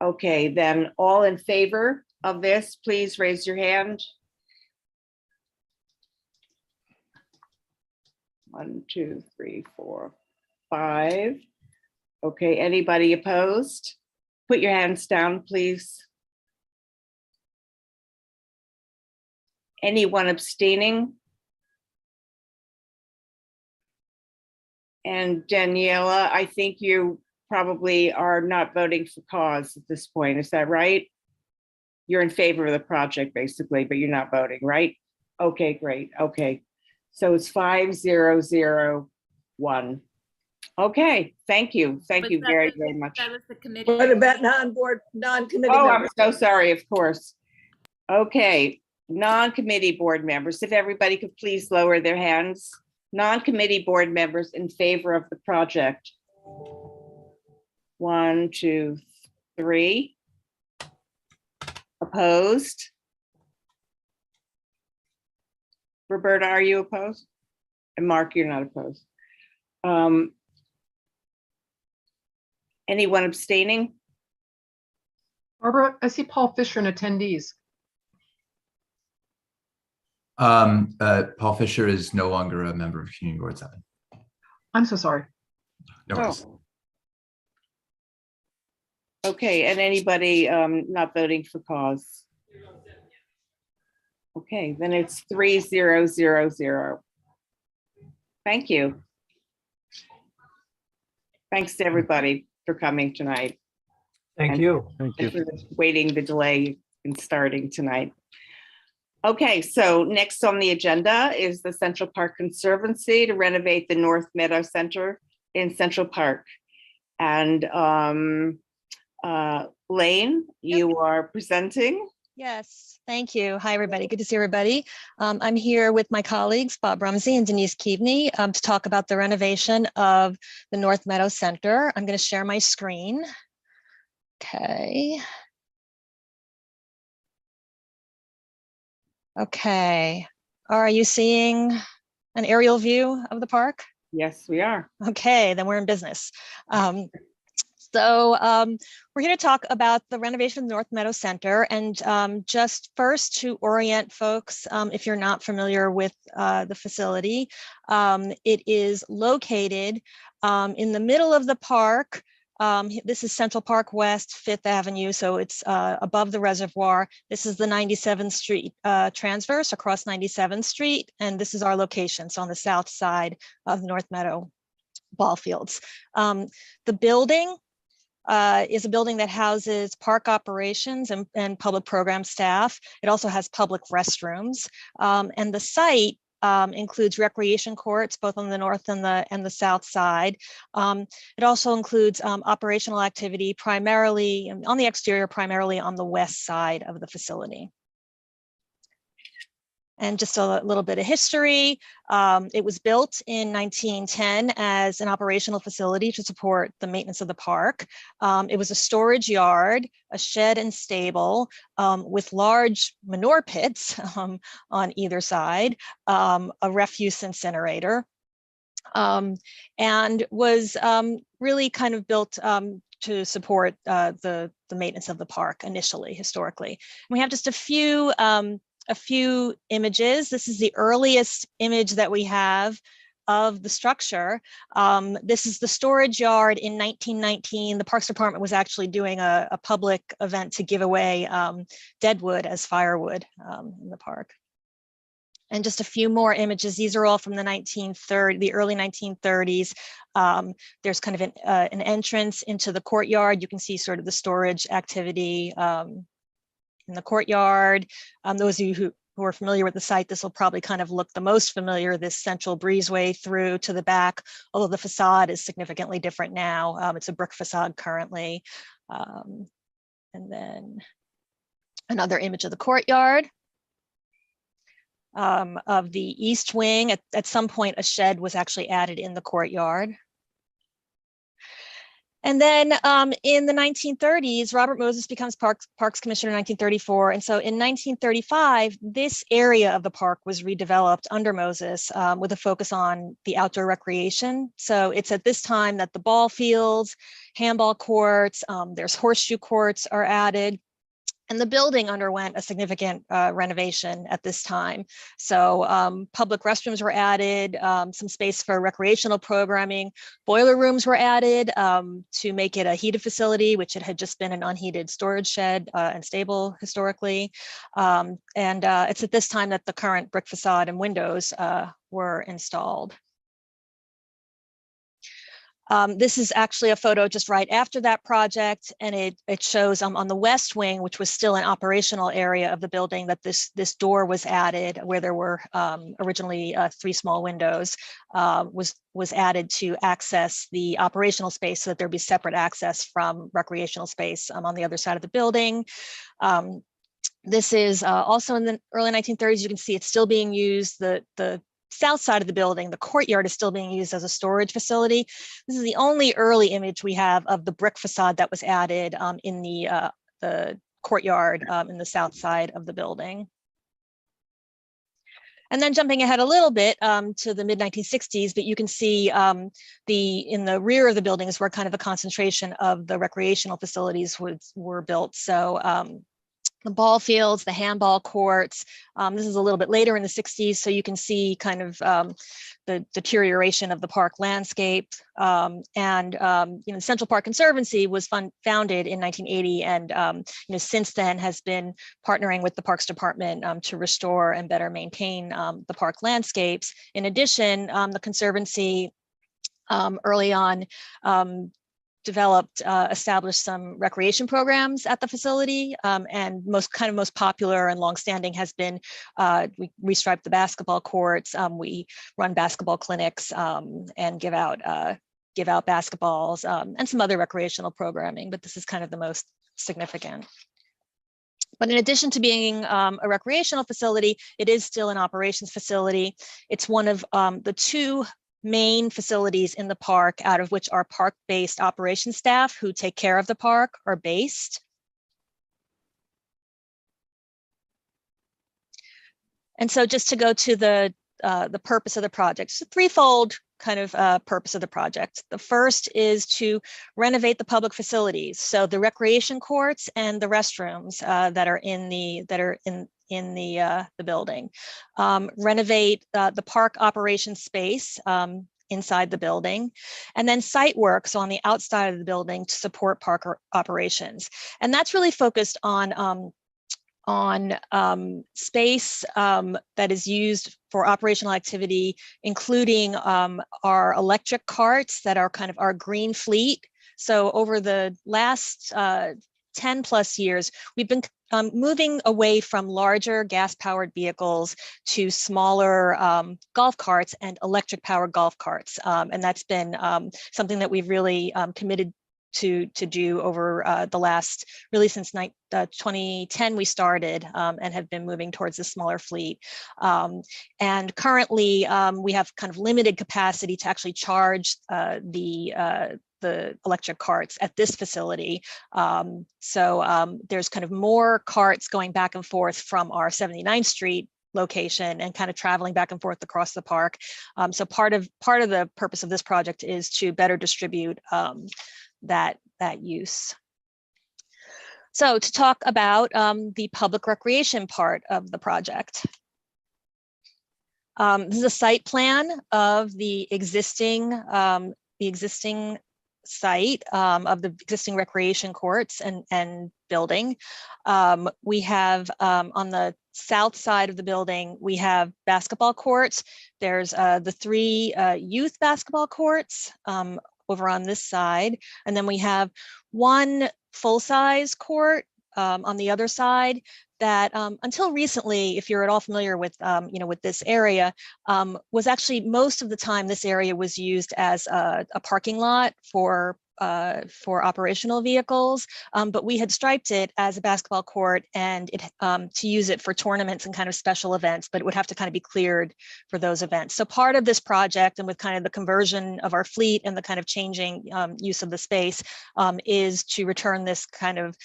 Okay, then all in favor of this, please raise your hand. 1, 2, 3, 4, 5. Okay, anybody opposed? Put your hands down, please. Anyone abstaining? And Daniela, I think you probably are not voting for cause at this point. Is that right? You're in favor of the project basically, but you're not voting, right? Okay, great. Okay. So it's 5001. Okay, thank you. Thank you very, very much. That was the committee. What about non-committee Oh, I'm members? so sorry, of course. Okay, non-committee board members, if everybody could please lower their hands. Non-committee board members in favor of the project. 1, 2, 3. Opposed? Roberta, are you opposed? And Mark, you're not opposed. Anyone abstaining? Barbara, I see Paul Fisher in attendees. Paul Fisher is no longer a member of Community Board 7. I'm so sorry. No worries. Okay, and anybody not voting for cause? Okay, then it's 3000. Thank you. Thanks to everybody for coming tonight. Thank And you. Thank and you. for waiting the delay in starting tonight. Okay, so next on the agenda is the Central Park Conservancy to renovate the North Meadow Center in Central Park. And Lane, you are presenting. Yes, thank you. Hi, everybody. Good to see everybody. I'm here with my colleagues, Bob Rumsey and Denise Keaveney, to talk about the renovation of the North Meadow Center. I'm going to share my screen. Okay. Okay. Are you seeing an aerial view of the park? Yes, we are. Okay, then we're in business. So we're here to talk about the renovation of the North Meadow Center, and just first to orient folks, if you're not familiar with the facility, it is located in the middle of the park. This is Central Park West, 5th Avenue, so it's above the reservoir. This is the 97th Street transverse across 97th Street, and this is our location, so on the south side of North Meadow ball fields. The building is a building that houses park operations and public program staff. It also has public restrooms, and the site includes recreation courts, both on the north and the south side. It also includes operational activity, primarily on the exterior, primarily on the west side of the facility. And just a little bit of history. It was built in 1910 as an operational facility to support the maintenance of the park. It was a storage yard, a shed and stable with large manure pits on either side, a refuse incinerator, and was really kind of built to support the maintenance of the park initially, historically. And we have just a few images. This is the earliest image that we have of the structure. This is the storage yard in 1919. The Parks Department was actually doing a public event to give away deadwood as firewood in the park. And just a few more images. These are all from the early 1930s. There's kind of an entrance into the courtyard. You can see sort of the storage activity in the courtyard. Those of you who are familiar with the site, this will probably kind of look the most familiar, this central breezeway through to the back, although the facade is significantly different now. It's a brick facade currently. And then another image of the courtyard. Of the east wing, at some point a shed was actually added in the courtyard. And then in the 1930s, Robert Moses becomes Parks Commissioner in 1934. And so in 1935, this area of the park was redeveloped under Moses with a focus on the outdoor recreation. So it's at this time that the ball fields, handball courts, there's horseshoe courts are added. And the building underwent a significant renovation at this time. So public restrooms were added, some space for recreational programming, boiler rooms were added to make it a heated facility, which it had just been an unheated storage shed and stable historically. And it's at this time that the current brick facade and windows were installed. This is actually a photo just right after that project, and it shows on the west wing, which was still an operational area of the building, that this door was added where there were originally 3 small windows, was added to access the operational space so that there'd be separate access from recreational space on the other side of the building. This is also in the early 1930s. You can see it's still being used. The south side of the building, the courtyard, is still being used as a storage facility. This is the only early image we have of the brick facade that was added in the courtyard in the south side of the building. And then jumping ahead a little bit to the mid-1960s, but you can see in the rear of the building is where kind of a concentration of the recreational facilities were built. So the ball fields, the handball courts. This is a little bit later in the 60s, so you can see kind of the deterioration of the park landscape. Central Park Conservancy was founded in 1980, and since then has been partnering with the Parks Department to restore and better maintain the park landscapes. In addition, the Conservancy early on developed, established some recreation programs at the facility, and most popular and longstanding has been we restripe the basketball courts. We run basketball clinics and give out basketballs and some other recreational programming, but this is kind of the most significant. But in addition to being a recreational facility, it is still an operations facility. It's one of the two main facilities in the park, out of which our park-based operations staff who take care of the park are based. And so just to go to the purpose of the project, it's a threefold kind of purpose of the project. The first is to renovate the public facilities, so the recreation courts and the restrooms that are in the building. Renovate the park operations space inside the building, and then site work, so on the outside of the building, to support park operations. And that's really focused on space that is used for operational activity, including our electric carts that are kind of our green fleet. So over the last 10 plus years, we've been moving away from larger gas-powered vehicles to smaller golf carts and electric-powered golf carts. And that's been something that we've really committed to do over the last, really since 2010 we started, and have been moving towards a smaller fleet. And currently we have kind of limited capacity to actually charge the electric carts at this facility. So there's kind of more carts going back and forth from our 79th Street location and kind of traveling back and forth across the park. So part of the purpose of this project is to better distribute that use. So to talk about the public recreation part of the project. This is a site plan of the existing site of the existing recreation courts and building. We have on the south side of the building, we have basketball courts. There's the 3 youth basketball courts over on this side. And then we have 1 full-size court on the other side that until recently, if you're at all familiar with, with this area, was actually most of the time this area was used as a parking lot for operational vehicles, but we had striped it as a basketball court and to use it for tournaments and kind of special events, but it would have to kind of be cleared for those events. So part of this project, and with kind of the conversion of our fleet and the kind of changing use of the space, is to return this kind of,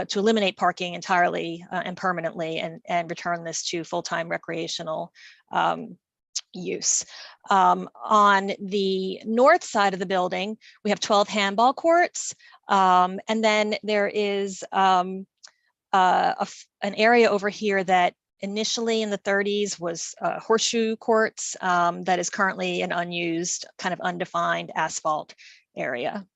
to eliminate parking entirely and permanently, and return this to full-time recreational use. On the north side of the building, we have 12 handball courts, and then there is an area over here that initially in the 30s was horseshoe courts, that is currently an unused, kind of undefined asphalt area.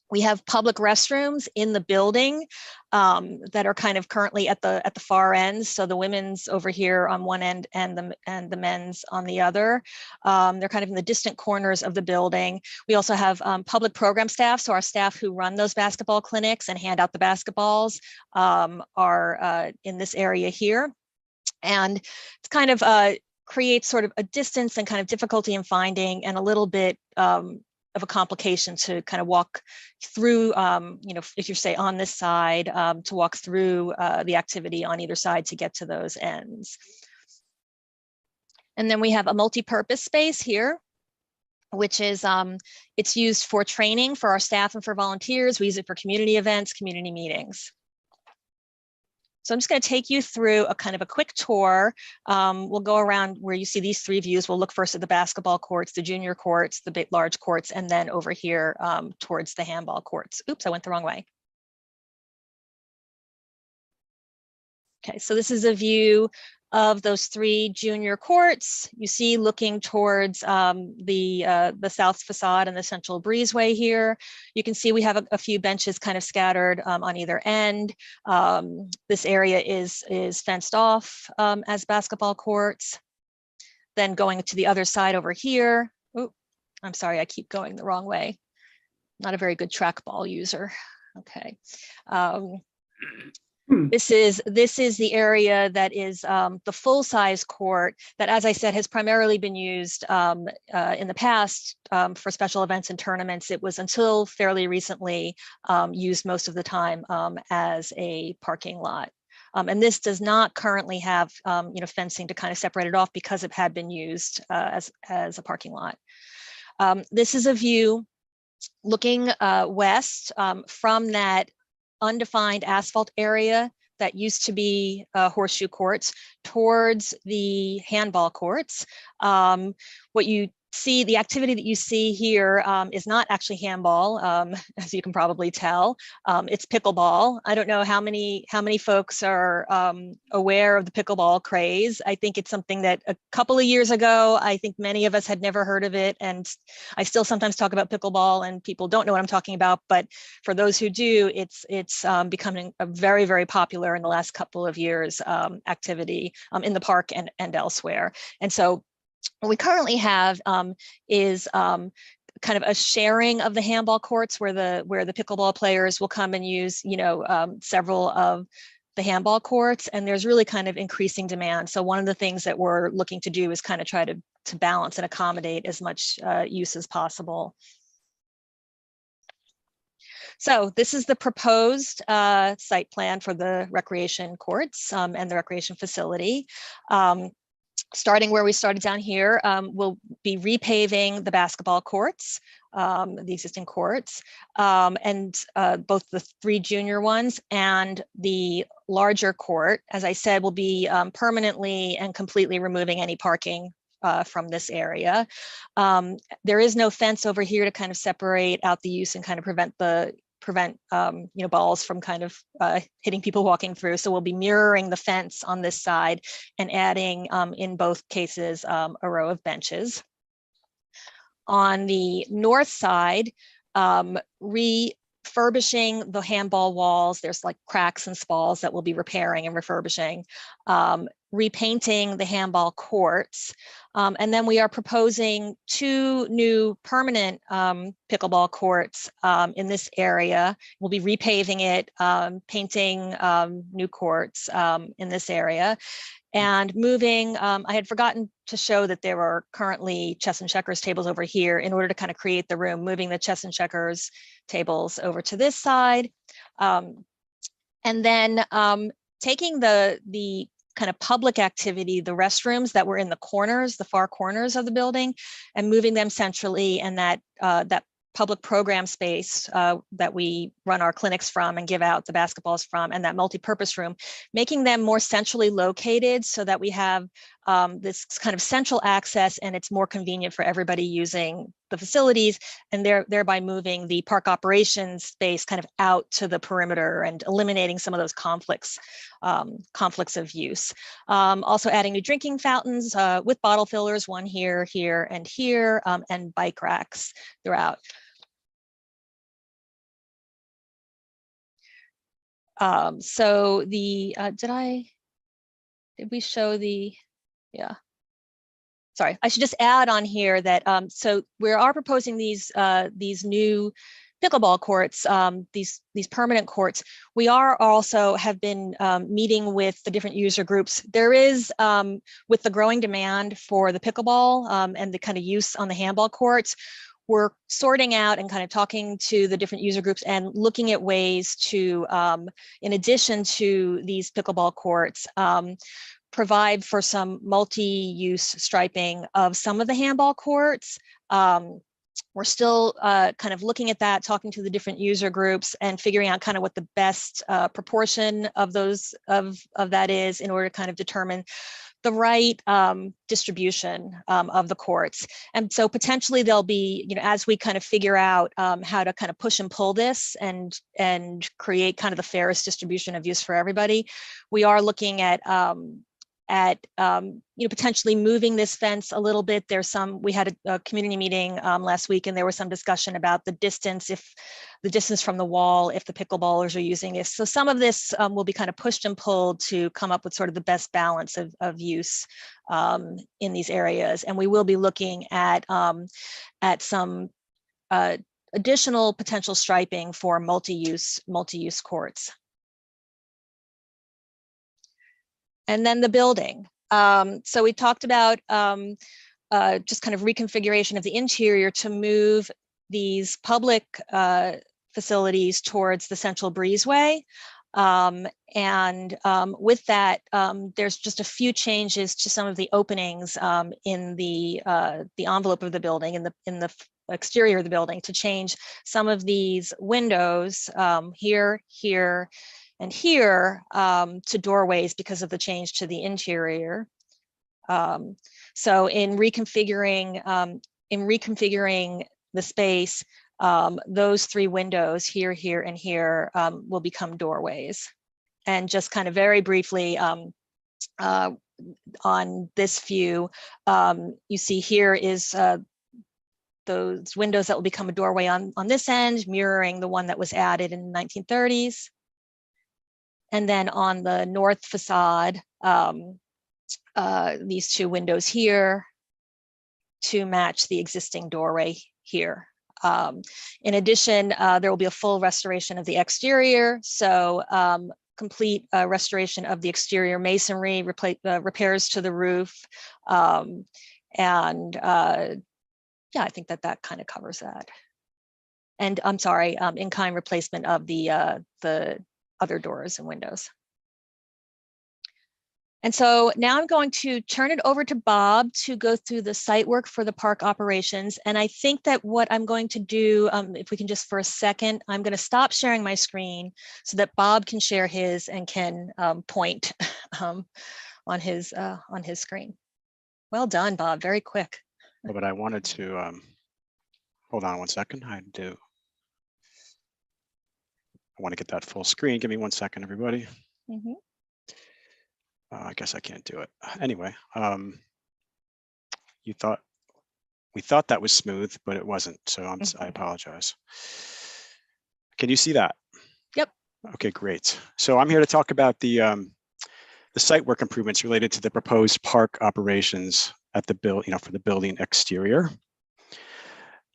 We have public restrooms in the building that are kind of currently at the far ends. So the women's over here on one end and the men's on the other. They're kind of in the distant corners of the building. We also have public program staff. So our staff who run those basketball clinics and hand out the basketballs are in this area here. And it's kind of creates sort of a distance and kind of difficulty in finding, and a little bit of a complication to kind of walk through, if you say on this side, to walk through the activity on either side to get to those ends. And then we have a multi-purpose space here, which is, it's used for training for our staff and for volunteers. We use it for community events, community meetings. So I'm just going to take you through a kind of a quick tour. We'll go around where you see these 3 views. We'll look first at the basketball courts, the junior courts, the big large courts, and then over here towards the handball courts. Oops, I went the wrong way. Okay, so this is a view of those 3 junior courts. You see looking towards the south facade and the central breezeway here. You can see we have a few benches kind of scattered on either end. This area is fenced off as basketball courts. Then going to the other side over here. Oh, I'm sorry, I keep going the wrong way. not a very good trackball user. Okay. This is the area that is the full-size court that, as I said, has primarily been used in the past for special events and tournaments. It was until fairly recently used most of the time as a parking lot. And this does not currently have fencing to kind of separate it off because it had been used as a parking lot. This is a view looking west from that undefined asphalt area that used to be horseshoe courts towards the handball courts. What you see, the activity that you see here is not actually handball, as you can probably tell. It's pickleball. I don't know how many folks are aware of the pickleball craze. I think it's something that a couple of years ago, I think many of us had never heard of it. And I still sometimes talk about pickleball and people don't know what I'm talking about. But for those who do, it's becoming a very, very popular in the last couple of years activity in the park and elsewhere. And so what we currently have is kind of a sharing of the handball courts where the pickleball players will come and use, several of the handball courts, and there's really kind of increasing demand. So one of the things that we're looking to do is kind of try to balance and accommodate as much use as possible. So this is the proposed site plan for the recreation courts and the recreation facility. Starting where we started down here, we'll be repaving the basketball courts, the existing courts, and both the 3 junior ones and the larger court. As I said, we'll be permanently and completely removing any parking from this area. There is no fence over here to kind of separate out the use and kind of prevent balls from kind of hitting people walking through. So we'll be mirroring the fence on this side and adding, in both cases, a row of benches. On the north side, refurbishing the handball walls. There's like cracks and spalls that we'll be repairing and refurbishing. Repainting the handball courts. And then we are proposing 2 new permanent pickleball courts in this area. We'll be repaving it, painting new courts in this area. And moving, I had forgotten to show that there are currently chess and checkers tables over here in order to kind of create the room, moving the chess and checkers tables over to this side. And then taking the kind of public activity, the restrooms that were in the corners, the far corners of the building, and moving them centrally, and that public program space that we run our clinics from and give out the basketballs from, and that multi-purpose room, making them more centrally located so that we have this kind of central access, and it's more convenient for everybody using the facilities, and thereby moving the park operations space kind of out to the perimeter and eliminating some of those conflicts of use. Also adding new drinking fountains with bottle fillers, one here, here, and here, and bike racks throughout. So the, did we show the, yeah. Sorry, I should just add on here that, so we are proposing these new pickleball courts, these permanent courts. We are also have been meeting with the different user groups. There is, with the growing demand for the pickleball and the kind of use on the handball courts, we're sorting out and kind of talking to the different user groups and looking at ways to, in addition to these pickleball courts, provide for some multi-use striping of some of the handball courts. We're still kind of looking at that, talking to the different user groups and figuring out kind of what the best proportion of those of that is in order to kind of determine the right distribution of the courts. And so potentially there'll be, as we kind of figure out how to kind of push and pull this and create kind of the fairest distribution of use for everybody, we are looking at potentially moving this fence a little bit. We had a community meeting last week, and there was some discussion about the distance, from the wall, if the pickleballers are using this. So some of this will be kind of pushed and pulled to come up with sort of the best balance of use in these areas. And we will be looking at some additional potential striping for multi-use courts. And then the building. So we talked about just kind of reconfiguration of the interior to move these public facilities towards the central breezeway. With that, there's just a few changes to some of the openings in the envelope of the building, in the exterior of the building, to change some of these windows here, and here to doorways because of the change to the interior. So in reconfiguring the space, those three windows here, and here will become doorways. And just kind of very briefly on this view, you see here is those windows that will become a doorway on this end, mirroring the one that was added in the 1930s. And then on the north facade, these two windows here to match the existing doorway here. In addition, there will be a full restoration of the exterior. So complete restoration of the exterior masonry, repairs to the roof. Yeah, I think that kind of covers that. And I'm sorry, in-kind replacement of the other doors and windows. And so now I'm going to turn it over to Bob to go through the site work for the park operations. And I think that what I'm going to do, if we can just for a second, I'm going to stop sharing my screen so that Bob can share his and can point on his screen. Well done, Bob, very quick. Oh, but I wanted to, hold on one second. I want to get that full screen. Give me 1 second, everybody. Mm-hmm. I guess I can't do it. Anyway, we thought that was smooth, but it wasn't. So I apologize. Can you see that? Yep. Okay, great. So I'm here to talk about the site work improvements related to the proposed park operations at the for the building exterior.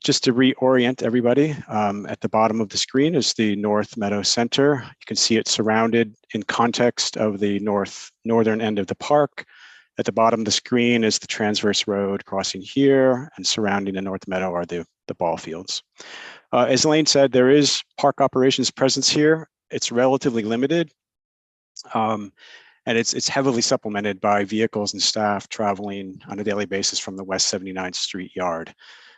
Just to reorient everybody, at the bottom of the screen is the North Meadow Center. You can see it surrounded in context of the northern end of the park. At the bottom of the screen is the transverse road crossing here, and surrounding the North Meadow are the ball fields. As Elaine said, there is park operations presence here. It's relatively limited, and it's heavily supplemented by vehicles and staff traveling on a daily basis from the West 79th Street yard.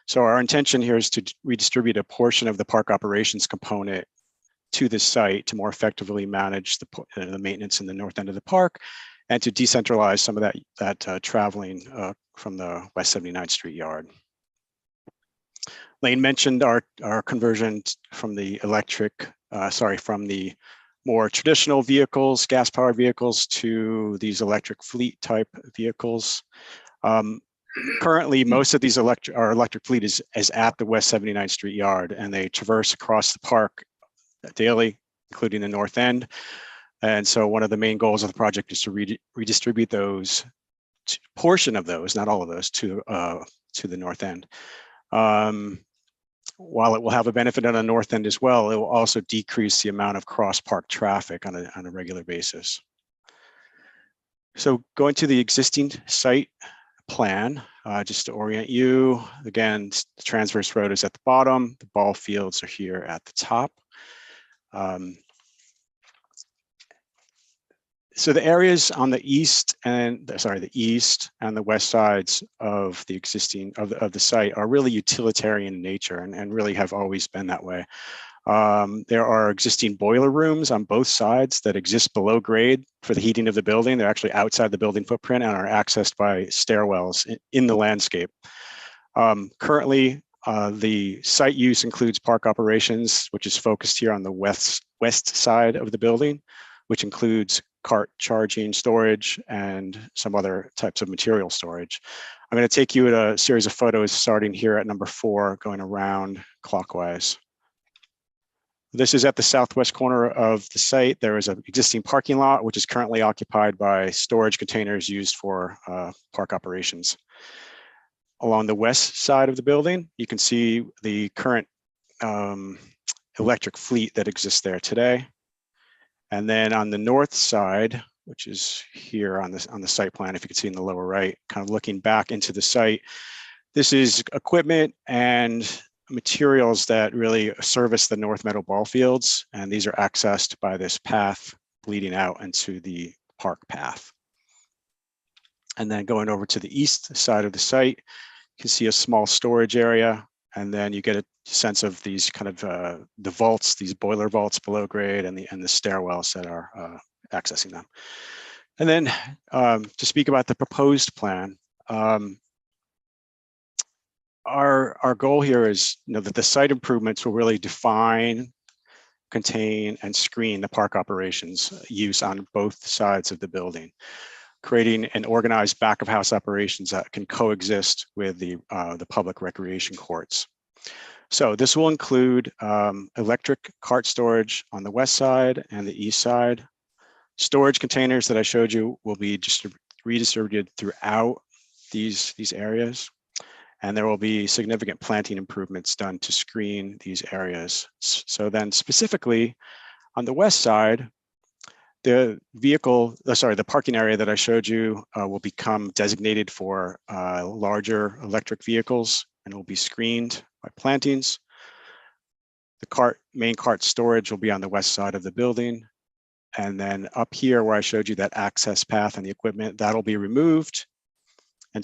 So our intention here is to redistribute a portion of the park operations component to this site to more effectively manage the maintenance in the north end of the park, and to decentralize some of that traveling from the West 79th Street yard. Lane mentioned our conversion from the from the more traditional vehicles, gas-powered vehicles, to these electric fleet type vehicles. Currently, most of these our electric fleet is at the West 79th Street yard, and they traverse across the park daily, including the north end. And so one of the main goals of the project is to redistribute those, portion of those, not all of those, to the north end. While it will have a benefit on the north end as well, it will also decrease the amount of cross-park traffic on a regular basis. So going to the existing site plan, just to orient you, again, the transverse road is at the bottom, the ball fields are here at the top. So the areas on the east and the west sides of the existing of the site are really utilitarian in nature, and really have always been that way. There are existing boiler rooms on both sides that exist below grade for the heating of the building. They're actually outside the building footprint and are accessed by stairwells in the landscape. Currently, the site use includes park operations, which is focused here on the west side of the building, which includes cart charging, storage, and some other types of material storage. I'm going to take you at a series of photos starting here at number 4, going around clockwise. This is at the southwest corner of the site. There is an existing parking lot, which is currently occupied by storage containers used for park operations. Along the west side of the building, you can see the current electric fleet that exists there today. And then on the north side, which is here on the site plan, if you can see in the lower right, kind of looking back into the site, this is equipment and materials that really service the North Meadow ball fields. And these are accessed by this path leading out into the park path. And then going over to the east side of the site, you can see a small storage area. And then you get a sense of these kind of the vaults, these boiler vaults below grade, and the stairwells that are accessing them. And then to speak about the proposed plan, our goal here is that the site improvements will really define, contain, and screen the park operations use on both sides of the building, creating an organized back of house operations that can coexist with the public recreation courts. So this will include electric cart storage on the west side and the east side. Storage containers that I showed you will be just redistributed throughout these areas. And there will be significant planting improvements done to screen these areas. So then specifically on the west side, the parking area that I showed you will become designated for larger electric vehicles and will be screened by plantings. The main cart storage will be on the west side of the building. And then up here where I showed you that access path and the equipment, that'll be removed and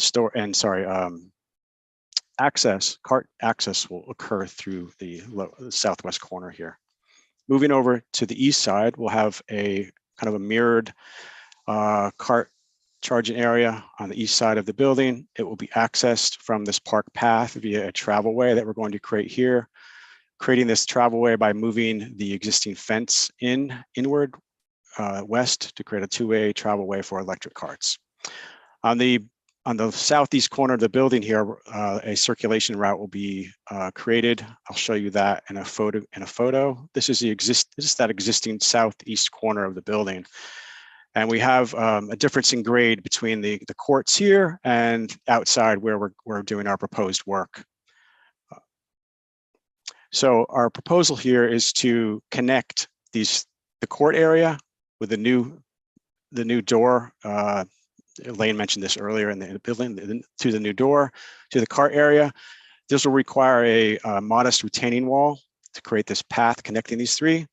cart access will occur through the southwest corner here. Moving over to the east side, we'll have a kind of a mirrored cart charging area on the east side of the building. It will be accessed from this park path via a travelway that we're going to create here, creating this travelway by moving the existing fence inward west to create a two-way travelway for electric carts. On the southeast corner of the building here, a circulation route will be created. I'll show you that in a photo. This is that existing southeast corner of the building. And we have a difference in grade between the courts here and outside where we're doing our proposed work. So our proposal here is to connect the court area with the new door. Elaine mentioned this earlier in the building, to the new door, to the cart area. This will require a modest retaining wall to create this path connecting these three.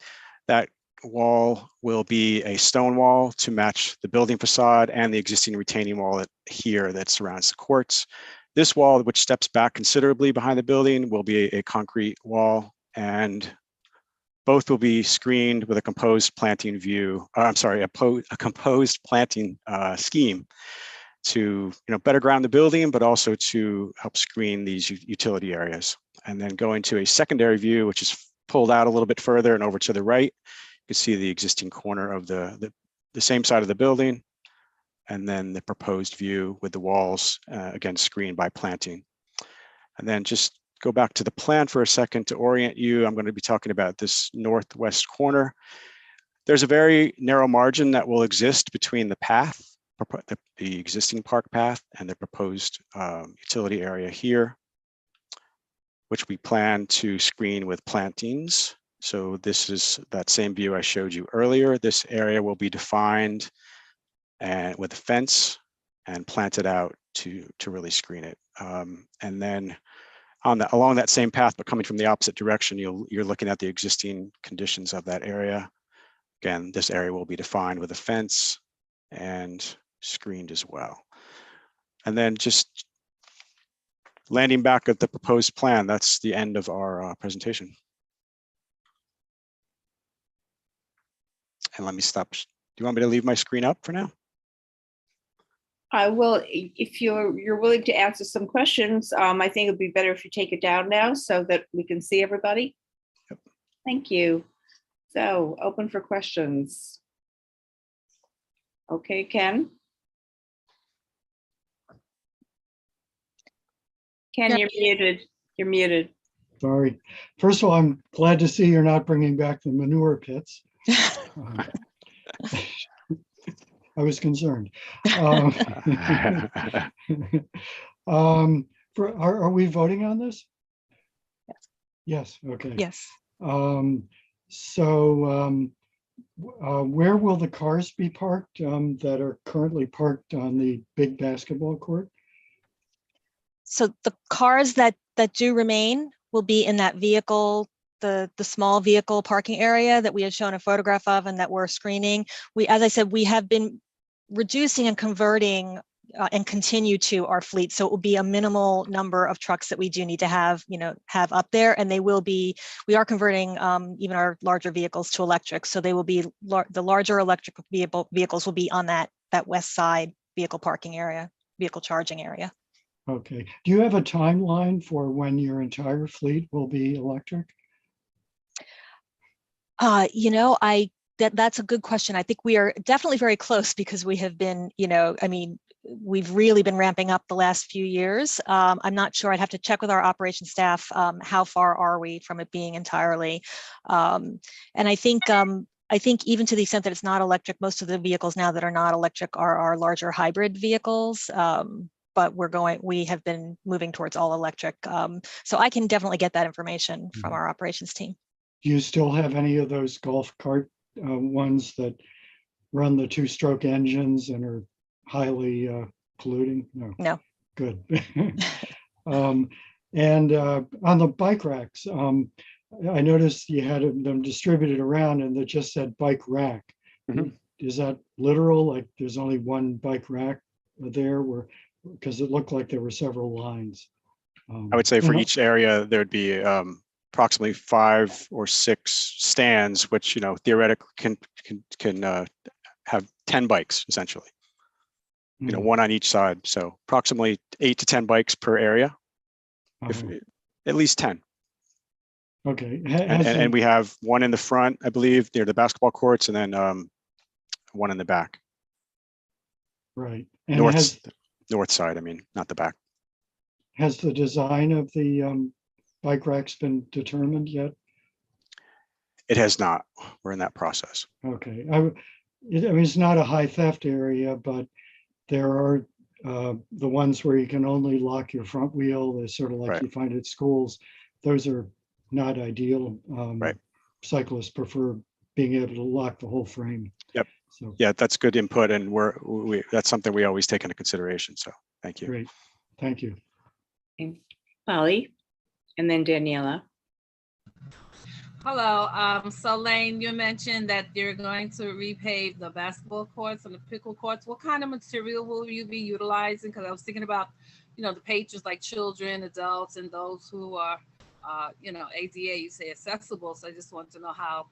That wall will be a stone wall to match the building facade and the existing retaining wall here that surrounds the courts. This wall, which steps back considerably behind the building, will be a concrete wall, and both will be screened with a composed planting a composed planting scheme to better ground the building, but also to help screen these utility areas. And then going to a secondary view, which is pulled out a little bit further and over to the right, you can see the existing corner of the same side of the building, and then the proposed view with the walls, again, screened by planting. And then just go back to the plan for a second to orient you. I'm going to be talking about this northwest corner. There's a very narrow margin that will exist between the path, the existing park path, and the proposed utility area here, which we plan to screen with plantings. So this is that same view I showed you earlier. This area will be defined and with a fence and planted out to really screen it. And then along that same path, but coming from the opposite direction, you're looking at the existing conditions of that area. Again, this area will be defined with a fence and screened as well. And then just landing back at the proposed plan, that's the end of our presentation. And let me stop. Do you want me to leave my screen up for now? I will, if you're willing to answer some questions. I think it'd be better if you take it down now so that we can see everybody. Yep. Thank you. So open for questions. Okay, Ken. Ken, Yeah. you're muted. You're muted. Sorry. First of all, I'm glad to see you're not bringing back the manure pits. I was concerned. Are we voting on this? Yes, okay. Yes. Where will the cars be parked that are currently parked on the big basketball court? So the cars that do remain will be in that vehicle, the small vehicle parking area that we had shown a photograph of and that we're screening. As I said, we have been reducing and converting and continue to our fleet. So it will be a minimal number of trucks that we do need to have up there. And we are converting even our larger vehicles to electric. So they will be, the larger electric vehicles will be on that west side vehicle parking area, vehicle charging area. Okay. Do you have a timeline for when your entire fleet will be electric? That's a good question. I think we are definitely very close because we have been, we've really been ramping up the last few years. I'm not sure. I'd have to check with our operations staff. How far are we from it being entirely? And I think even to the extent that it's not electric, most of the vehicles now that are not electric are larger hybrid vehicles. But we have been moving towards all electric. So I can definitely get that information from our operations team. Do you still have any of those golf cart ones that run the 2-stroke engines and are highly polluting? No. Good. And on the bike racks, I noticed you had them distributed around and they just said bike rack. Mm-hmm. Is that literal? Like there's only one bike rack there? Because it looked like there were several lines. I would say for each area, there'd be approximately 5 or 6 stands, which theoretically can have 10 bikes essentially. One on each side. So approximately 8 to 10 bikes per area, if at least 10. Okay. And we have one in the front, I believe, near the basketball courts, and then one in the back. Right. And north side, not the back. Has the design of the bike racks been determined yet? It has not. We're in that process. Okay. It's not a high theft area, but there are the ones where you can only lock your front wheel. They're sort of like you find at schools. Those are not ideal. Right. Cyclists prefer being able to lock the whole frame. Yep. So yeah, that's good input, and that's something we always take into consideration. So thank you. Great. Thank you. Okay. Polly, and then Daniela. Hello. So Lane, you mentioned that you're going to repave the basketball courts and the pickle courts. What kind of material will you be utilizing? Because I was thinking about, the patrons like children, adults, and those who are, ADA, you say accessible. So I just want to know how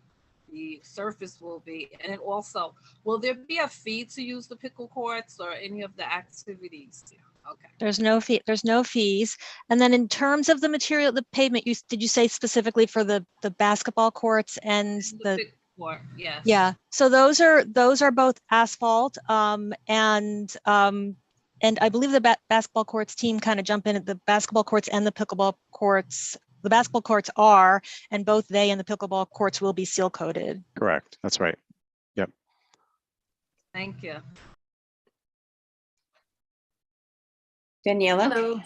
the surface will be. And then also, will there be a fee to use the pickle courts or any of the activities? Okay. There's no fee. There's no fees. And then in terms of the material, the pavement, did you say specifically for the basketball courts and the court? Yes. Yeah. So those are both asphalt. And I believe the basketball courts team kind of jump in at the basketball courts and the pickleball courts. The basketball courts are, and both they and the pickleball courts will be seal coated. Correct. That's right. Yep. Thank you. Daniela. Hello.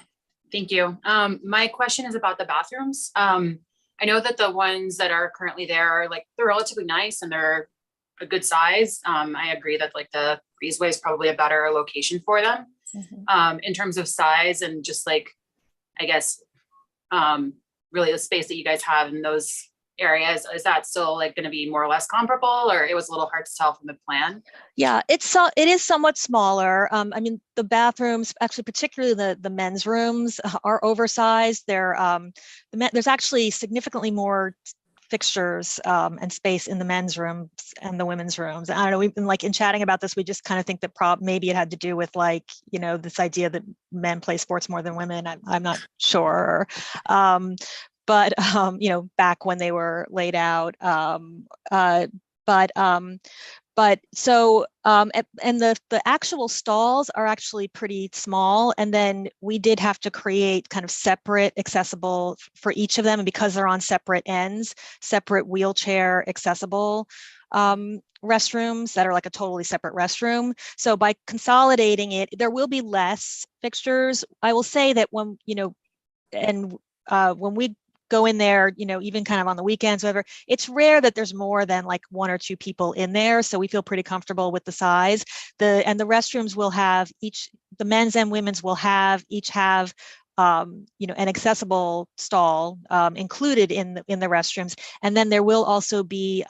Thank you. My question is about the bathrooms. I know that the ones that are currently there are they're relatively nice and they're a good size. I agree that the breezeway is probably a better location for them. Mm-hmm. In terms of size and just I guess really the space that you guys have in those areas, is that still going to be more or less comparable, or it was a little hard to tell from the plan? Yeah, it is somewhat smaller. The bathrooms, actually, particularly the men's rooms, are oversized. There's actually significantly more fixtures and space in the men's rooms and the women's rooms. I don't know. We've been in chatting about this. We just kind of think that maybe it had to do with this idea that men play sports more than women. I'm not sure. But back when they were laid out, and the actual stalls are actually pretty small. And then we did have to create kind of separate accessible for each of them. And because they're on separate ends, separate wheelchair accessible restrooms that are a totally separate restroom. So by consolidating it, there will be less fixtures. I will say that when we go in there, even kind of on the weekends, whatever. It's rare that there's more than like 1 or 2 people in there. So we feel pretty comfortable with the size. And the restrooms will have the men's and women's will each have an accessible stall included in the restrooms. And then there will also be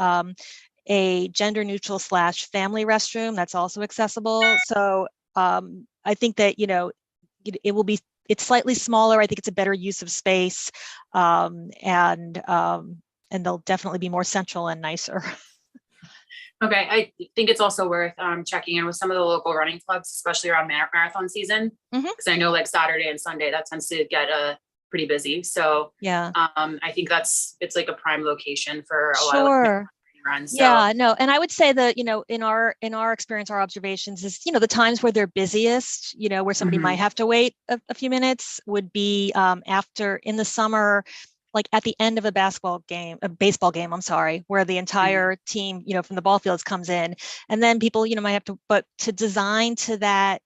a gender neutral / family restroom that's also accessible. So I think that, it will be, it's slightly smaller. I think it's a better use of space, and they'll definitely be more central and nicer. Okay, I think it's also worth checking in with some of the local running clubs, especially around marathon season, because I know like Saturday and Sunday that tends to get pretty busy. So yeah, I think it's like a prime location for a lot of runs. So. Yeah, no, and I would say that in our experience, our observations is the times where they're busiest, where somebody might have to wait a few minutes would be after in the summer, like at the end of a baseball game, I'm sorry, where the entire team, from the ball fields comes in, and then people, might have to, but to design to that,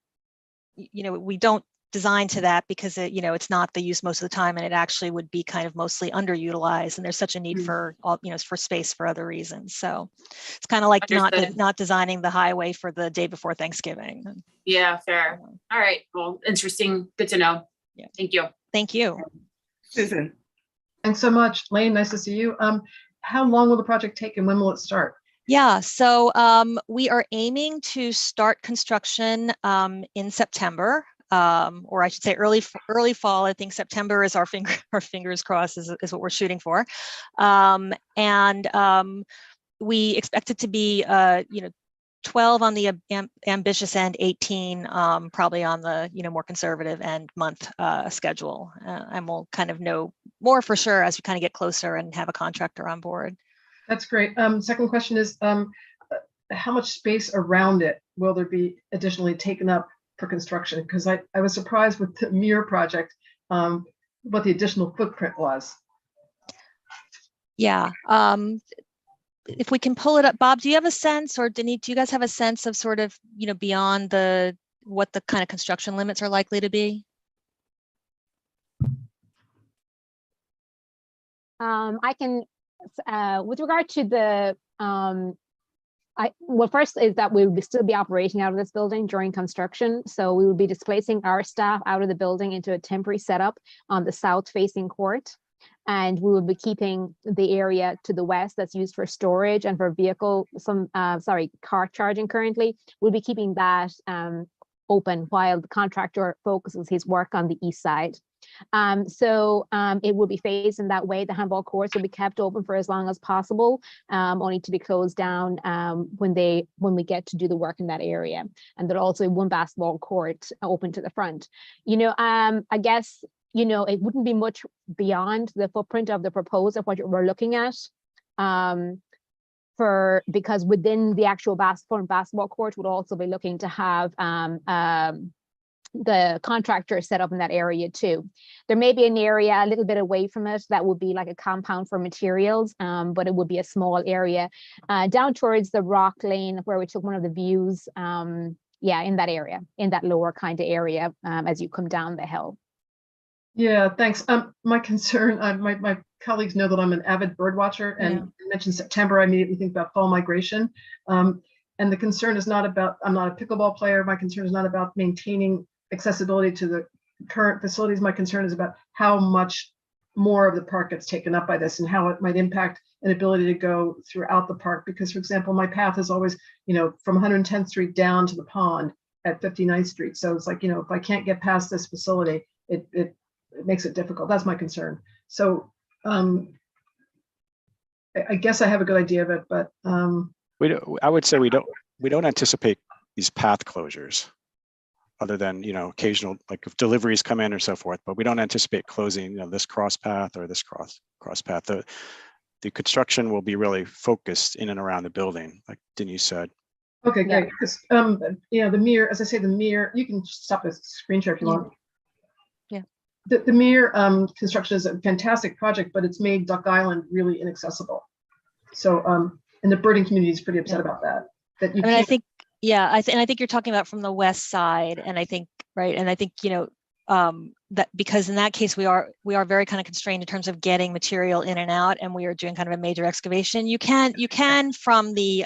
we don't design to that because it's not the use most of the time, and it actually would be kind of mostly underutilized, and there's such a need for all, for space for other reasons. So it's kind of like not designing the highway for the day before Thanksgiving. Yeah, fair. All right. Well, interesting. Good to know. Yeah. Thank you. Thank you. Susan. Thanks so much. Lane, nice to see you. How long will the project take and when will it start? Yeah, so we are aiming to start construction in September, or I should say early fall. I think September is our fingers crossed is what we're shooting for, and we expect it to be 12 on the ambitious end, 18 probably on the more conservative end month schedule, and we'll kind of know more for sure as we kind of get closer and have a contractor on board. That's great. Second question is, how much space around it will there be additionally taken up for construction? Because I was surprised with the Mirror project, what the additional footprint was. Yeah. If we can pull it up, Bob, do you have a sense, or Denise, do you guys have a sense of sort of, beyond what the kind of construction limits are likely to be? I can, with regard to the, well, first is that we will still be operating out of this building during construction. So we will be displacing our staff out of the building into a temporary setup on the south facing court. And we will be keeping the area to the west that's used for storage and for car charging currently. We'll be keeping that open while the contractor focuses his work on the east side. It will be phased in that way. The handball courts will be kept open for as long as possible, only to be closed down when we get to do the work in that area. And there'll also be one basketball court open to the front. I guess, it wouldn't be much beyond the footprint of the proposed of what we're looking at. Because within the actual basketball court would also be looking to have the contractor set up in that area too. There may be an area a little bit away from it that would be like a compound for materials, but it would be a small area down towards the rock lane where we took one of the views. Yeah, in that area, in that lower kind of area as you come down the hill. Yeah, thanks. My concern, my colleagues know that I'm an avid bird watcher, and you mentioned September, I immediately think about fall migration. And the concern is not about, I'm not a pickleball player. My concern is not about maintaining accessibility to the current facilities. My concern is about how much more of the park gets taken up by this and how it might impact an ability to go throughout the park. Because, for example, my path is always, from 110th Street down to the pond at 59th Street. So it's like, if I can't get past this facility, it makes it difficult. That's my concern. So I guess I have a good idea of it, but I would say we don't anticipate these path closures, other than occasional, like if deliveries come in or so forth. But we don't anticipate closing this cross path or this cross path. The construction will be really focused in and around the building, like Denise said. Okay, great. Because the Mirror, as I say, the Mirror. You can stop the screen share if you want. Yeah. The Mirror construction is a fantastic project, but it's made Duck Island really inaccessible. So, and the birding community is pretty upset about that. I think you're talking about from the west side, and I think, right, and I think that because in that case we are very kind of constrained in terms of getting material in and out, and we are doing kind of a major excavation. You can from the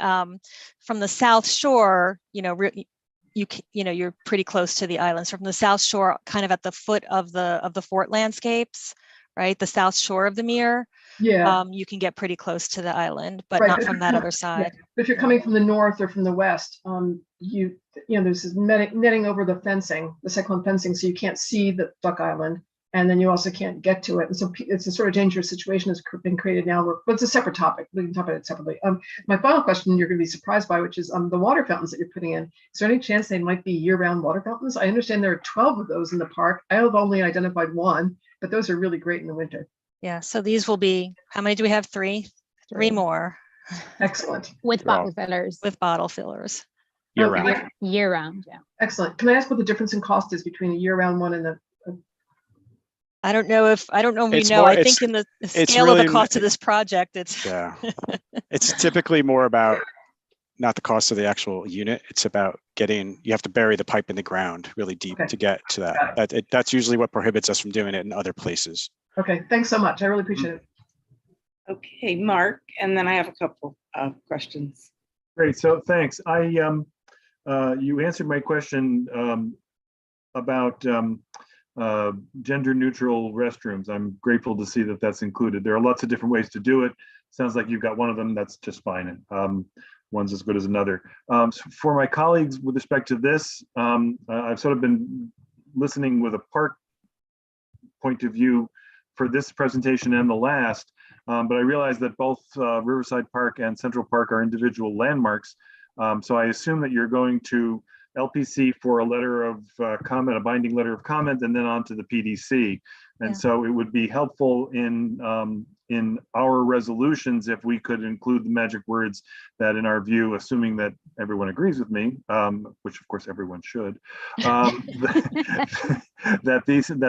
South Shore, you're pretty close to the islands. So from the South Shore, kind of at the foot of the fort landscapes, right? The South Shore of the Mere. Yeah. You can get pretty close to the island, but Right, not but from that other side. Yeah. But if you're coming from the north or from the west, there's this netting over the fencing, the cyclone fencing, so you can't see the Duck Island, and then you also can't get to it. And so it's a sort of dangerous situation that's been created now. But it's a separate topic. We can talk about it separately. My final question you're going to be surprised by, which is the water fountains that you're putting in. Is there any chance they might be year-round water fountains? I understand there are 12 of those in the park. I have only identified one, but those are really great in the winter. Yeah, so these will be, how many do we have? Three more. Excellent. With bottle fillers. With bottle fillers. Year round. Year round, yeah. Excellent. Can I ask what the difference in cost is between a year-round one and the? I don't know if we know. More, I think in the scale of the cost of this project, it's it's typically more about not the cost of the actual unit. It's about you have to bury the pipe in the ground really deep to get to that. That's usually what prohibits us from doing it in other places. Okay, thanks so much. I really appreciate it. Okay, Mark, and then I have a couple of questions. Great, so thanks. You answered my question about gender neutral restrooms. I'm grateful to see that that's included. There are lots of different ways to do it. Sounds like you've got one of them. That's just fine. One's as good as another. So for my colleagues, with respect to this, I've sort of been listening with a park point of view for this presentation and the last, but I realize that both Riverside Park and Central Park are individual landmarks. So I assume that you're going to LPC for a letter of comment, a binding letter of comment, and then on to the PDC. And so it would be helpful in our resolutions if we could include the magic words that, in our view, assuming that everyone agrees with me, which of course everyone should, that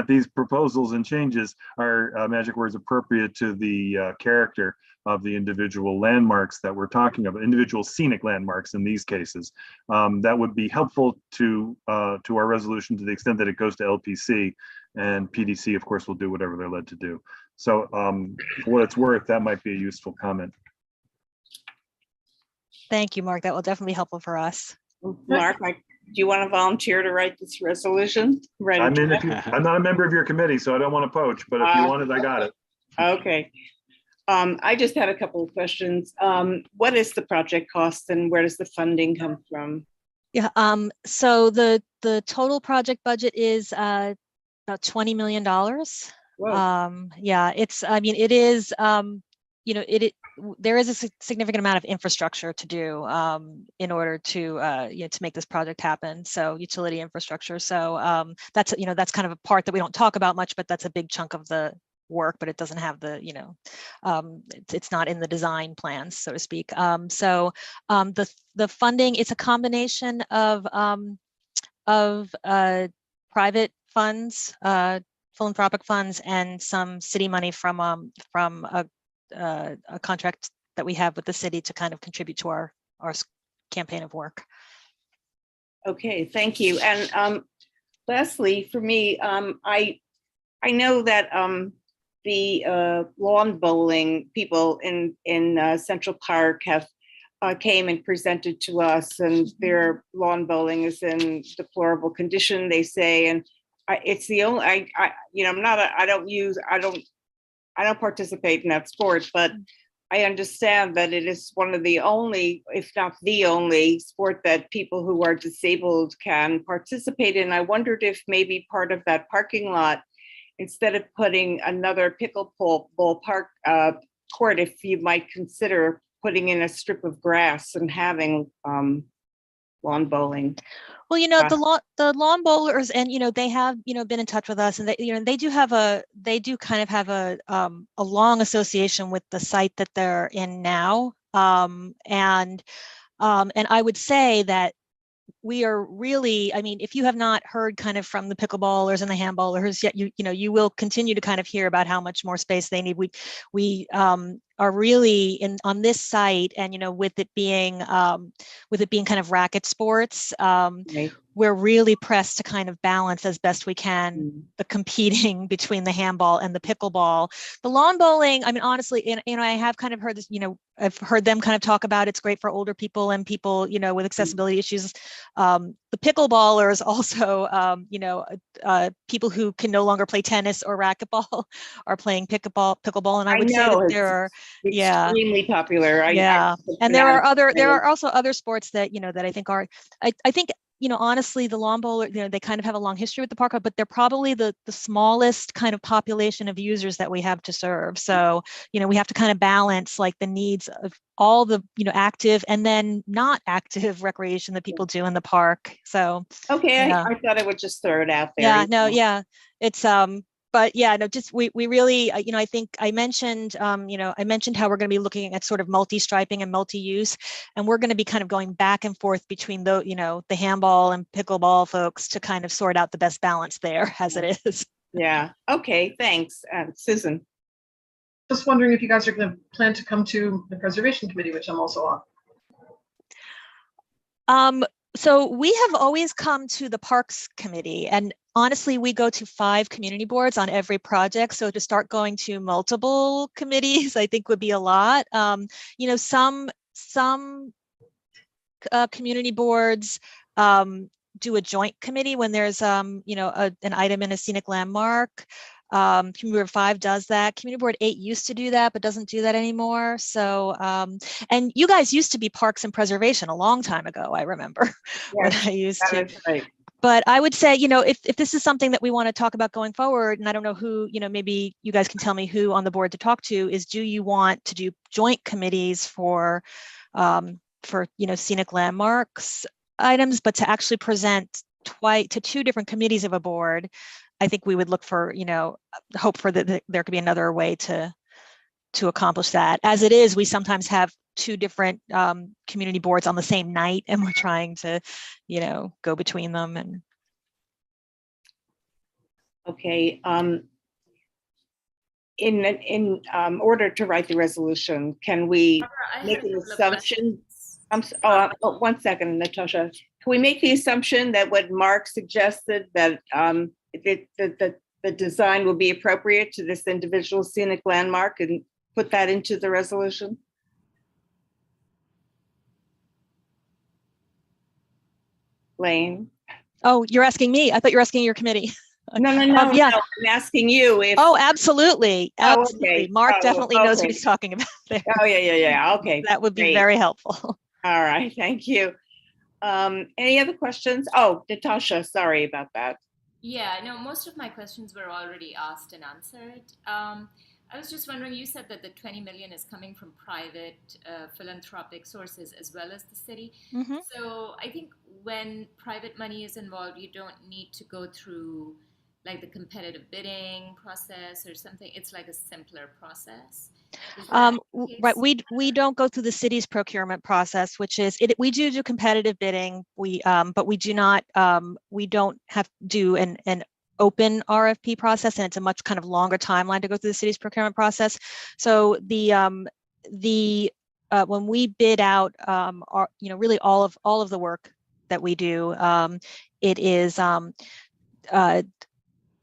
these proposals and changes are magic words appropriate to the character of the individual landmarks that we're talking about, individual scenic landmarks in these cases. That would be helpful to our resolution to the extent that it goes to LPC, and PDC, of course, will do whatever they're led to do. So for what it's worth, that might be a useful comment. Thank you, Mark. That will definitely be helpful for us. Mark, do you want to volunteer to write this resolution? I'm not a member of your committee, so I don't want to poach, but if you want it, I got it. Okay. I just had a couple of questions. What is the project cost and where does the funding come from? Yeah, so the total project budget is about $20 million. Yeah, it is, there is a significant amount of infrastructure to do in order to to make this project happen. So utility infrastructure. So that's kind of a part that we don't talk about much, but that's a big chunk of the work, but it doesn't have the, it's not in the design plans, so to speak. So the funding, it's a combination of private funds, philanthropic funds, and some city money from a contract that we have with the city to kind of contribute to our campaign of work. Okay, thank you. And lastly, for me, I know that the lawn bowling people in Central Park have came and presented to us, and their lawn bowling is in deplorable condition, they say, and it's the only I don't participate in that sport, but I understand that it is one of the only, if not the only, sport that people who are disabled can participate in. I wondered if maybe part of that parking lot, instead of putting another pickleball park court, if you might consider putting in a strip of grass and having lawn bowling. Well, the lawn bowlers, and they have been in touch with us, and they do kind of have a long association with the site that they're in now, and I would say that we are really, if you have not heard kind of from the pickleballers and the handballers yet, you will continue to kind of hear about how much more space they need. We really on this site, and with it being kind of racket sports, we're really pressed to kind of balance as best we can the competing between the handball and the pickleball. The lawn bowling, I mean, honestly, I have kind of heard this, I've heard them kind of talk about it's great for older people and people, with accessibility issues. The pickleballers also, people who can no longer play tennis or racquetball are playing pickleball. And I would say that there are extremely popular. And there are also other sports that, that I think are, I think, honestly, the lawn bowler, they kind of have a long history with the park, but they're probably the smallest kind of population of users that we have to serve. So, we have to kind of balance like the needs of all the, active and then not active recreation that people do in the park. So, okay, I thought I would just throw it out there. It's, but yeah, no, just we really, I think I mentioned, I mentioned how we're going to be looking at sort of multi-striping and multi-use, and we're going to be kind of going back and forth between the handball and pickleball folks to kind of sort out the best balance there as it is. Yeah. Okay. Thanks, Susan. Just wondering if you guys are going to plan to come to the Preservation Committee, which I'm also on. So we have always come to the Parks Committee, and honestly, we go to 5 community boards on every project. So to start going to multiple committees, I think would be a lot. Some community boards do a joint committee when there's an item in a scenic landmark. Community Board 5 does that. Community Board 8 used to do that, but doesn't do that anymore. So, and you guys used to be Parks and Preservation a long time ago, I remember. When I used to. Right. But I would say, if this is something that we want to talk about going forward, and I don't know who, maybe you guys can tell me who on the board to talk to, is do you want to do joint committees for scenic landmarks items, but to actually present to 2 different committees of a board? I think we would look for, hope for that there could be another way to accomplish that. As it is, we sometimes have 2 different community boards on the same night, and we're trying to, go between them. And okay, in order to write the resolution, can we make an assumption? 1 second, Natasha. Can we make the assumption that what Mark suggested, that the design will be appropriate to this individual scenic landmark, and put that into the resolution? Lane? Oh, you're asking me. I thought you were asking your committee. No, yeah. No, I'm asking you if. Oh, absolutely. Absolutely. Okay. Mark definitely knows what he's talking about there. Oh, yeah. Okay. That would be very helpful. All right. Thank you. Any other questions? Oh, Natasha, sorry about that. Yeah, no, most of my questions were already asked and answered. I was just wondering, you said that the 20 million is coming from private philanthropic sources as well as the city. Mm-hmm. So I think when private money is involved, you don't need to go through like the competitive bidding process or something. It's like a simpler process. Right. We don't go through the city's procurement process, which is we do competitive bidding. But we do not. We don't have to do an open RFP process, and it's a much kind of longer timeline to go through the city's procurement process. So when we bid out, really all of the work that we do, it is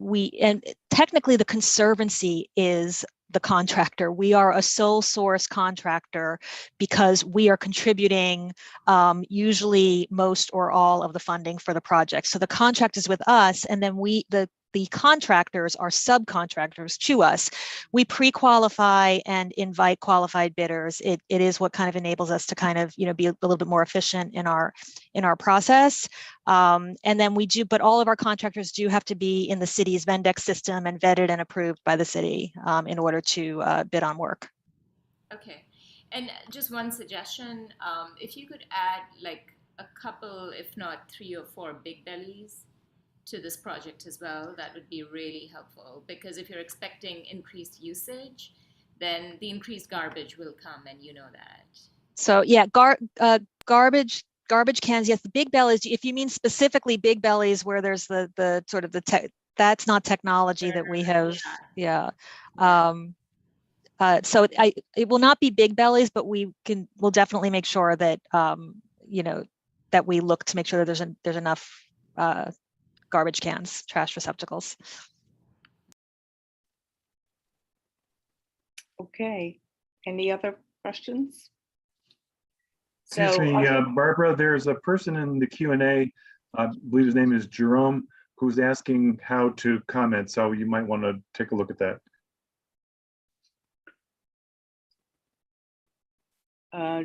and technically the Conservancy is the contractor. We are a sole source contractor because we are contributing usually most or all of the funding for the project. So the contract is with us, and then the contractors are subcontractors to us. We pre-qualify and invite qualified bidders. It is what kind of enables us to kind of be a little bit more efficient in our process. And then but all of our contractors do have to be in the city's Vendex system and vetted and approved by the city in order to bid on work. Okay, and just one suggestion, if you could add like a couple, if not 3 or 4 big bellies to this project as well, that would be really helpful, because if you're expecting increased usage, then the increased garbage will come, and you know that. So yeah, garbage cans, yes. The big bellies, if you mean specifically big bellies where there's the sort of that's not technology that we have. Yeah. So it will not be big bellies, but we'll definitely make sure that, you know, that we look to make sure that there's enough garbage cans, trash receptacles. Okay, any other questions? Excuse So, me, Barbara, there's a person in the Q&A, I believe his name is Jerome, who's asking how to comment. So you might want to take a look at that.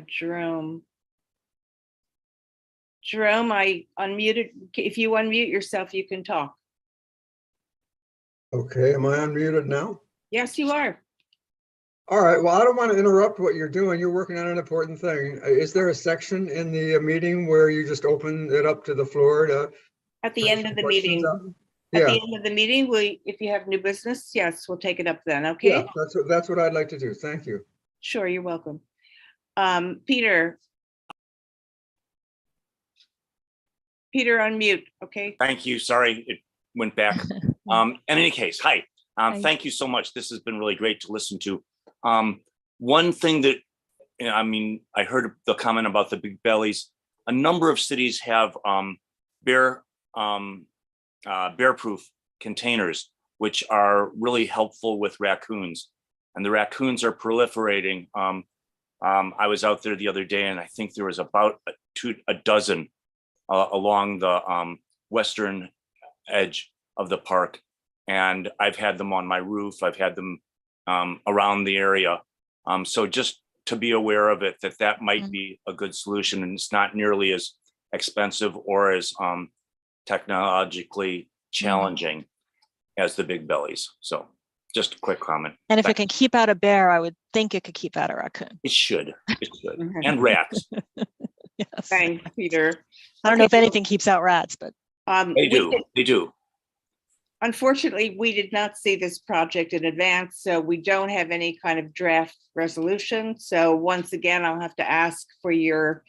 Jerome. Jerome, I unmuted. If you unmute yourself, you can talk. Okay, am I unmuted now? Yes, you are. All right, well, I don't want to interrupt what you're doing. You're working on an important thing. Is there a section in the meeting where you just open it up to the floor to? At the end of the meeting. At the end of the meeting, if you have new business, yes, we'll take it up then, okay? Yeah, that's what I'd like to do. Thank you. Sure, you're welcome. Peter. Peter, unmute, okay? Thank you. Sorry, it went back. In any case, hi. Hi. Thank you so much. This has been really great to listen to. One thing that, I mean, I heard the comment about the big bellies. A number of cities have bear-proof containers, which are really helpful with raccoons. And the raccoons are proliferating. I was out there the other day, and I think there was about a dozen along the western edge of the park. And I've had them on my roof. I've had them around the area. So just to be aware of it, that might be a good solution, and it's not nearly as expensive or as technologically challenging as the big bellies. So just a quick comment. And if it can keep out a bear, I would think it could keep out a raccoon. It should. And rats. Yes. Thanks, Peter. I don't know if anything keeps out rats, but They do. Unfortunately, we did not see this project in advance, so we don't have any kind of draft resolution. So once again, I'll have to ask for your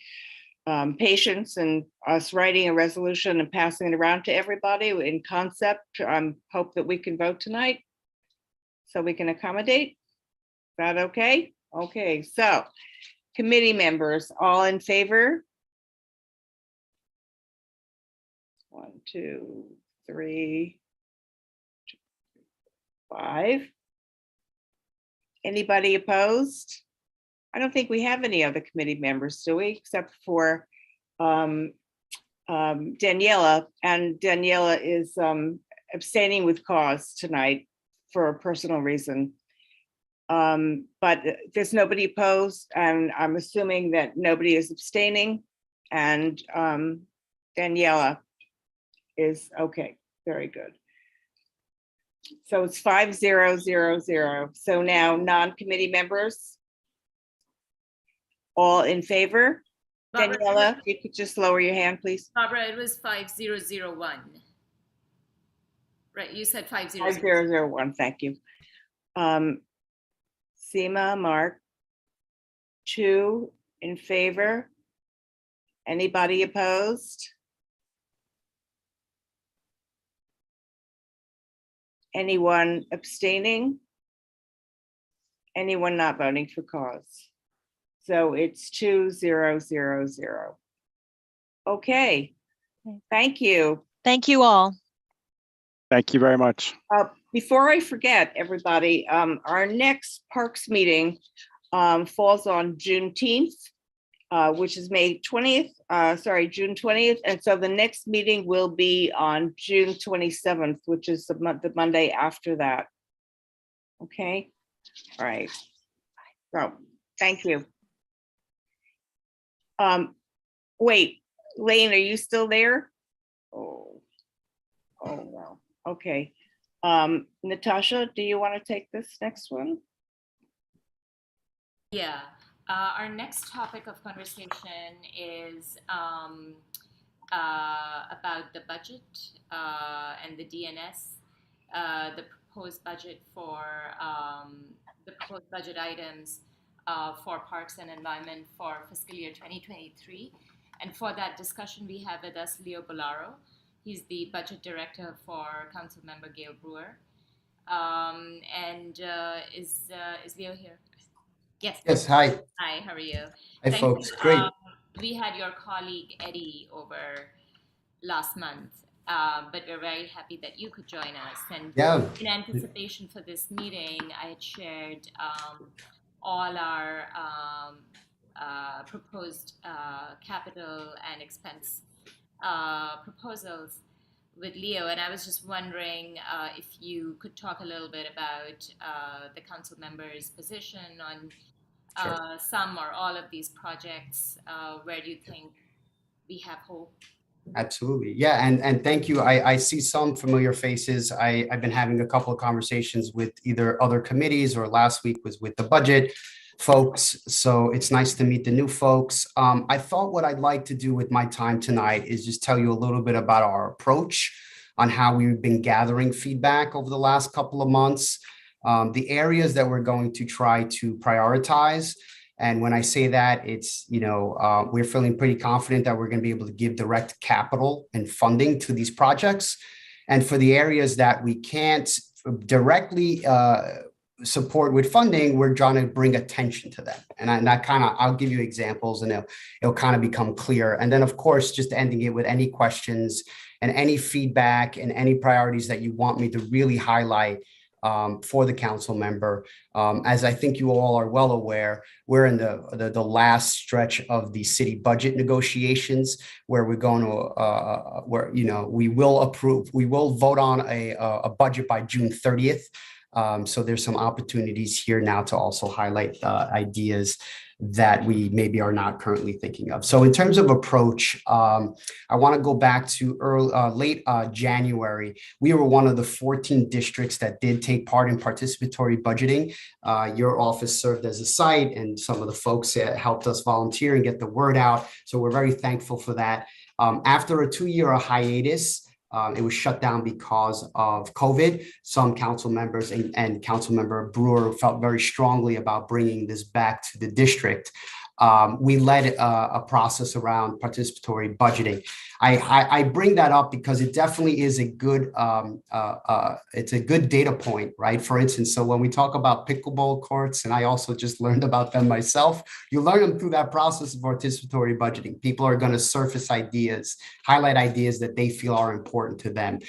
patience and us writing a resolution and passing it around to everybody in concept. Hope that we can vote tonight so we can accommodate. Is that okay? Okay, so committee members, all in favor? 1, 2, 3, 5. Anybody opposed? I don't think we have any other committee members, do we? Except for Daniela, and Daniela is abstaining with cause tonight for a personal reason. But there's nobody opposed, and I'm assuming that nobody is abstaining, and Daniela is okay. Very good. So it's 5-0-0-0. So now non-committee members, all in favor? Barbara, Daniela, if you could just lower your hand, please. Barbara, it was 5001. Right, you said 5001. 5001, thank you. Seema, Mark, 2 in favor. Anybody opposed? Anyone abstaining? Anyone not voting for cause? So it's 2-0-0-0. Okay, thank you. thank you all. Thank you very much. Before I forget, everybody, our next Parks meeting falls on Juneteenth, which is May 20th, June 20th. And so the next meeting will be on June 27th, which is the Monday after that. Okay, all right. So, thank you. Wait, Lane, are you still there? Oh no, okay. Natasha, do you want to take this next one? Yeah, our next topic of conversation is about the budget and the DNS, the proposed budget for the proposed budget items for Parks and Environment for fiscal year 2023. And for that discussion, we have with us Leo Bolaro. He's the budget director for Council Member Gail Brewer. And And is Leo here? Yes. Yes, hi. Hi, how are you? Hi, Thank folks. you. Great. We had your colleague Eddie over last month, but we're very happy that you could join us. And Yeah. in anticipation for this meeting, I had shared all our proposed capital and expense proposals with Leo, and I was just wondering if you could talk a little bit about the council members' position on some or all of these projects. Where do you think we have hope? Absolutely. Yeah. And thank you. I see some familiar faces. I've been having a couple of conversations with either other committees, or last week was with the budget folks. So it's nice to meet the new folks. I thought what I'd like to do with my time tonight is just tell you a little bit about our approach on how we've been gathering feedback over the last couple of months, the areas that we're going to try to prioritize. And when I say that, it's, we're feeling pretty confident that we're going to be able to give direct capital and funding to these projects. And for the areas that we can't directly support with funding, we're trying to bring attention to them. And that I'll give you examples and it'll kind of become clear. And then of course, just ending it with any questions and any feedback and any priorities that you want me to really highlight for the council member. As I think you all are well aware, we're in the last stretch of the city budget negotiations, where we're going to, we will vote on a budget by June 30th. So there's some opportunities here now to also highlight ideas that we maybe are not currently thinking of. So in terms of approach, I want to go back to late January. We were one of the 14 districts that did take part in participatory budgeting. Your office served as a site, and some of the folks helped us volunteer and get the word out. So we're very thankful for that. After a 2-year hiatus, it was shut down because of COVID. Some council members and Council Member Brewer felt very strongly about bringing this back to the district. We led a process around participatory budgeting. I bring that up because it definitely is a good, it's a good data point, right? For instance, so when we talk about pickleball courts, and I also just learned about them myself, you learn them through that process of participatory budgeting. People are going to surface ideas, highlight ideas that they feel are important to them.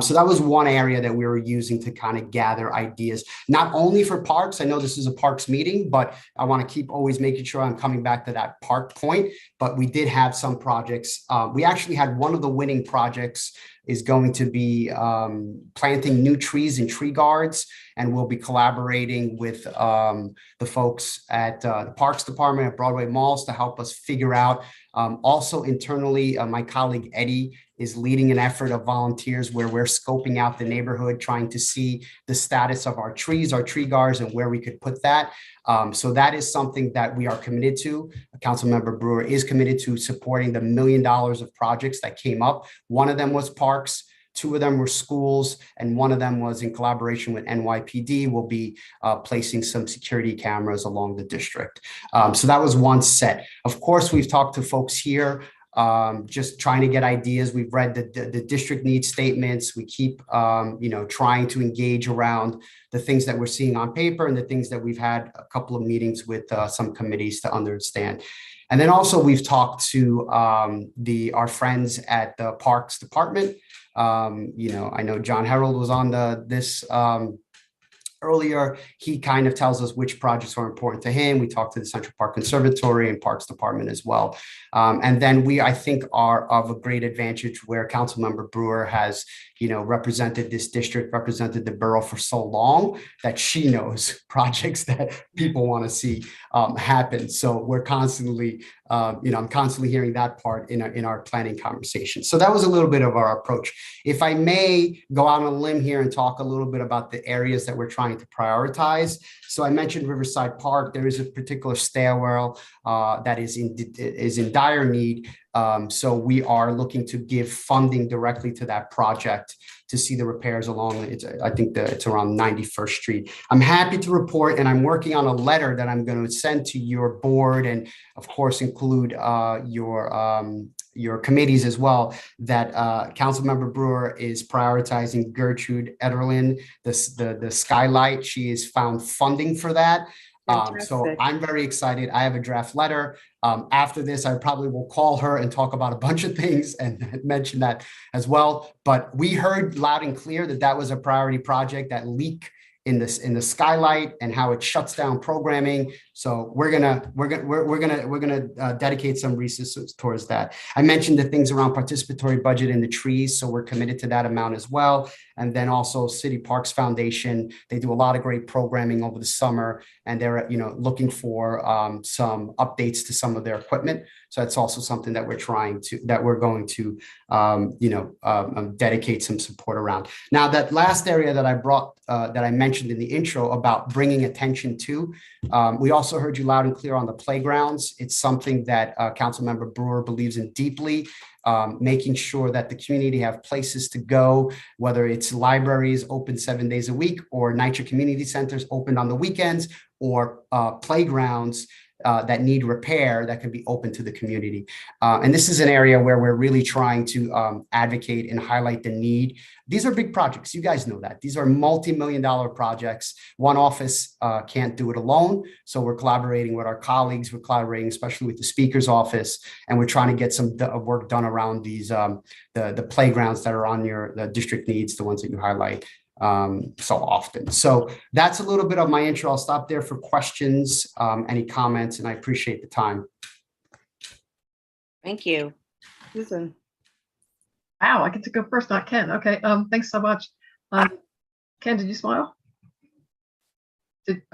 So that was one area that we were using to kind of gather ideas, not only for parks. I know this is a parks meeting, but I want to keep always making sure I'm coming back to that park point. But we did have some projects. We actually had one of the winning projects is going to be planting new trees and tree guards, and we'll be collaborating with the folks at the Parks Department at Broadway Malls to help us figure out. Also internally, my colleague Eddie is leading an effort of volunteers where we're scoping out the neighborhood, trying to see the status of our trees, our tree guards, and where we could put that. So that is something that we are committed to. Councilmember Brewer is committed to supporting the $1 million of projects that came up. One of them was parks, 2 of them were schools, and 1 of them was in collaboration with NYPD. We'll be placing some security cameras along the district. So that was one set. Of course, we've talked to folks here, just trying to get ideas. We've read the district needs statements. We keep, trying to engage around the things that we're seeing on paper and the things that we've had a couple of meetings with some committees to understand. And then also we've talked to our friends at the Parks Department. I know John Harold was on this earlier. He kind of tells us which projects are important to him. We talked to the Central Park Conservatory and Parks Department as well. And then I think, are of a great advantage where Councilmember Brewer has, represented this district, represented the borough for so long that she knows projects that people want to see happen. So we're constantly, I'm constantly hearing that part in our planning conversation. So that was a little bit of our approach. If I may go out on a limb here and talk a little bit about the areas that we're trying to prioritize. So I mentioned Riverside Park. There is a particular stairwell that is in dire need. So we are looking to give funding directly to that project to see the repairs along. I think it's around 91st Street. I'm happy to report, and I'm working on a letter that I'm going to send to your board, and of course include your your committees as well, that Councilmember Brewer is prioritizing Gertrude Ederlin, the skylight. She has found funding for that. So Fantastic. I'm very excited. I have a draft letter. After this, I probably will call her and talk about a bunch of things and mention that as well. But we heard loud and clear that that was a priority project, that leak in the skylight and how it shuts down programming. So we're gonna dedicate some resources towards that. I mentioned the things around participatory budget in the trees, so we're committed to that amount as well. And then also City Parks Foundation, they do a lot of great programming over the summer, and they're looking for some updates to some of their equipment. So that's also something that we're going to dedicate some support around. Now, that last area that I mentioned in the intro about bringing attention to, we also heard you loud and clear on the playgrounds. It's something that Councilmember Brewer believes in deeply. Making sure that the community have places to go, whether it's libraries open 7 days a week, or NYCHA community centers open on the weekends, or playgrounds that need repair that can be open to the community. And this is an area where we're really trying to advocate and highlight the need. These are big projects. You guys know that. These are multi-million-dollar projects. One office can't do it alone. So we're collaborating with our colleagues. We're collaborating especially with the Speaker's office. And we're trying to get some work done around these, the playgrounds that are on the district needs, the ones that you highlight so often. So that's a little bit of my intro. I'll stop there for questions, any comments, and I appreciate the time. Thank you. Susan. Wow, I get to go first, not Ken. Okay, thanks so much. Ken, did you smile?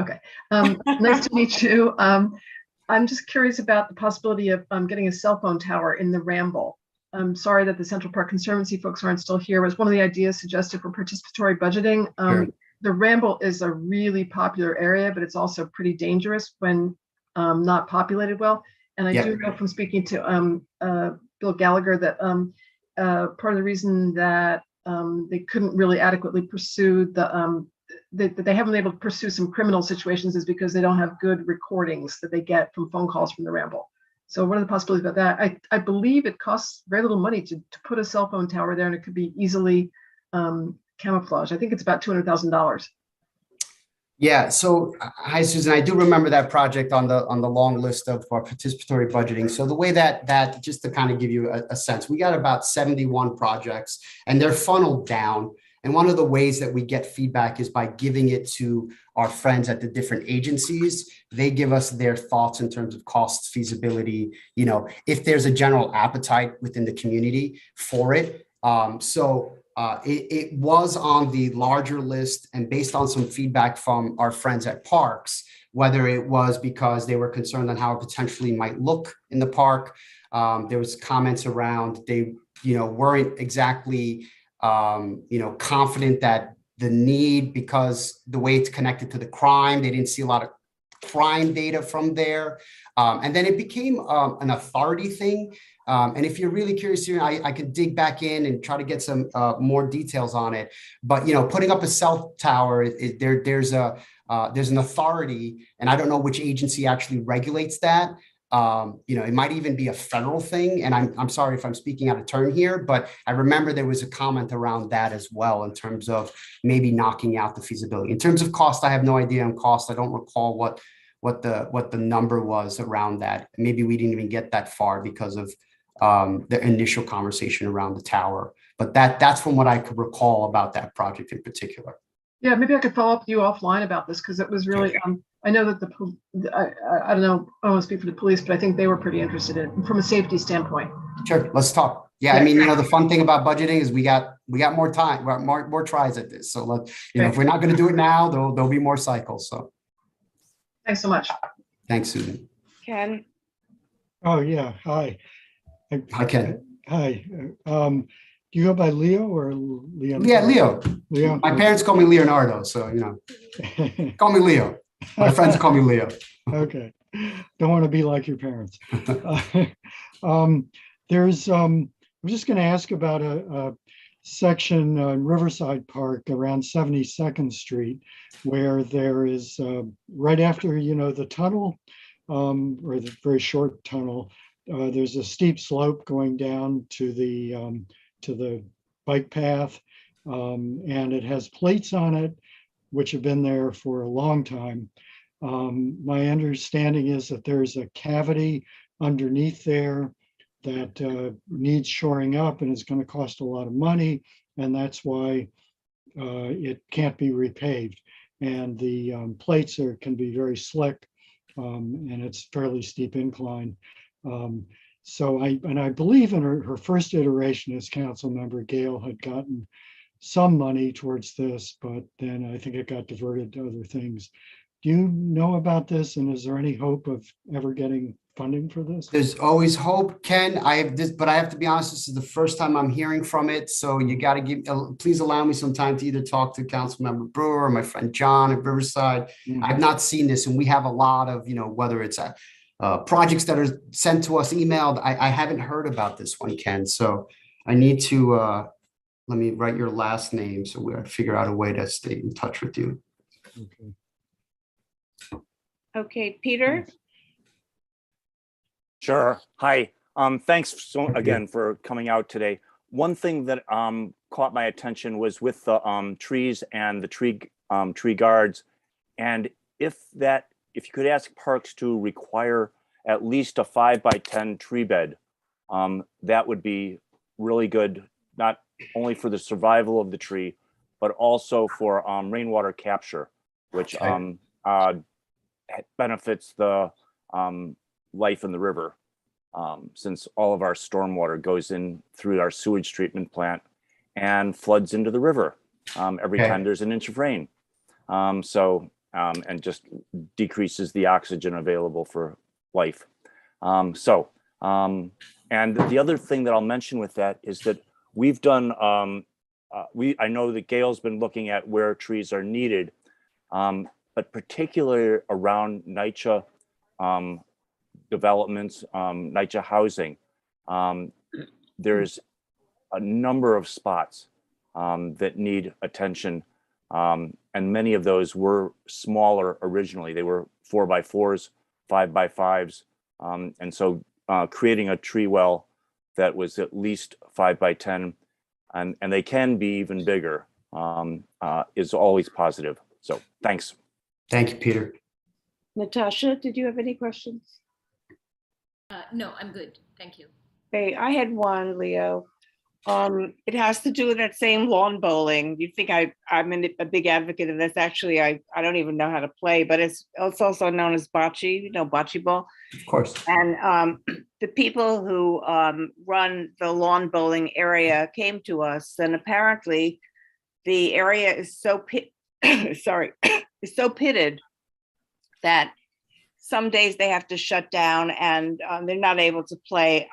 Okay, nice to meet you. I'm just curious about the possibility of getting a cell phone tower in the Ramble. I'm sorry that the Central Park Conservancy folks aren't still here. It was one of the ideas suggested for participatory budgeting. Sure. The Ramble is a really popular area, but it's also pretty dangerous when not populated well. And I do know from speaking to Bill Gallagher that part of the reason that they couldn't really adequately pursue that they haven't been able to pursue some criminal situations is because they don't have good recordings that they get from phone calls from the Ramble. So what are the possibilities about that? I believe it costs very little money to put a cell phone tower there, and it could be easily camouflaged. I think it's about $200,000. Yeah. So, hi, Susan. I do remember that project on the long list of participatory budgeting. So the way that just to kind of give you a sense, we got about 71 projects, and they're funneled down. And one of the ways that we get feedback is by giving it to our friends at the different agencies. They give us their thoughts in terms of cost, feasibility, if there's a general appetite within the community for it. It was on the larger list, and based on some feedback from our friends at Parks, whether it was because they were concerned on how it potentially might look in the park. There was comments around they, weren't exactly confident that the need, because the way it's connected to the crime, they didn't see a lot of crime data from there. And then it became an authority thing. And if you're really curious here, I could dig back in and try to get some more details on it. But, putting up a cell tower, there's an authority, and I don't know which agency actually regulates that. It might even be a federal thing. And I'm sorry if I'm speaking out of turn here, but I remember there was a comment around that as well in terms of maybe knocking out the feasibility. In terms of cost, I have no idea on cost. I don't recall what the number was around that. Maybe we didn't even get that far because of the initial conversation around the tower. But that's from what I could recall about that project in particular. Yeah, maybe I could follow up with you offline about this, because it was really, I know that I don't know, I don't want to speak for the police, but I think they were pretty interested in it from a safety standpoint. Sure, let's talk. Yeah, I mean, the fun thing about budgeting is we got more time, we got more tries at this. So if we're not going to do it now, there'll be more cycles. So thanks so much. Thanks, Susan. Ken. Oh yeah, hi. Hi, Ken. Hi. Do you go by Leo or Leonardo? Yeah, Leo. Leo. My parents call me Leonardo, so call me Leo. My friends call me Leo. Okay. Don't want to be like your parents. I'm just going to ask about a section in Riverside Park around 72nd Street, where there is right after the tunnel, or the very short tunnel, there's a steep slope going down to the bike path, and it has plates on it, which have been there for a long time. My understanding is that there's a cavity underneath there that needs shoring up and is going to cost a lot of money, and that's why it can't be repaved. And the plates can be very slick, and it's fairly steep incline. So I believe in her first iteration as council member, Gail had gotten some money towards this, but then I think it got diverted to other things. Do you know about this, and is there any hope of ever getting funding for this? There's always hope, Ken. I have this, but I have to be honest, this is the first time I'm hearing from it. So you got to please allow me some time to either talk to Councilmember Brewer or my friend John at Riverside. I've not seen this, and we have a lot of, whether it's projects that are sent to us emailed. I haven't heard about this one, Ken. So I need to, let me write your last name so we'll figure out a way to stay in touch with you. Okay. Okay, Peter? Sure. Hi. Thanks again for coming out today. One thing that caught my attention was with the trees and the tree guards, and if you could ask parks to require at least a 5x10 tree bed, that would be really good, not only for the survival of the tree, but also for rainwater capture, which benefits the life in the river, since all of our stormwater goes in through our sewage treatment plant and floods into the river every time there's an inch of rain. And just decreases the oxygen available for life. And the other thing that I'll mention with that is that we've done, I know that Gail's been looking at where trees are needed, but particularly around NYCHA developments, NYCHA housing, there's a number of spots that need attention. And many of those were smaller originally. They were 4x4s, 5x5s. And so creating a tree well that was at least 5x10, and they can be even bigger, is always positive. So thanks. Thank you, Peter. Natasha, did you have any questions? No, I'm good. Thank you. Okay, I had one, Leo. It has to do with that same lawn bowling. You think I'm a big advocate of this. Actually, I don't even know how to play, but it's also known as bocce, bocce ball. Of course. And the people who run the lawn bowling area came to us, and apparently the area is so so pitted that some days they have to shut down and they're not able to play.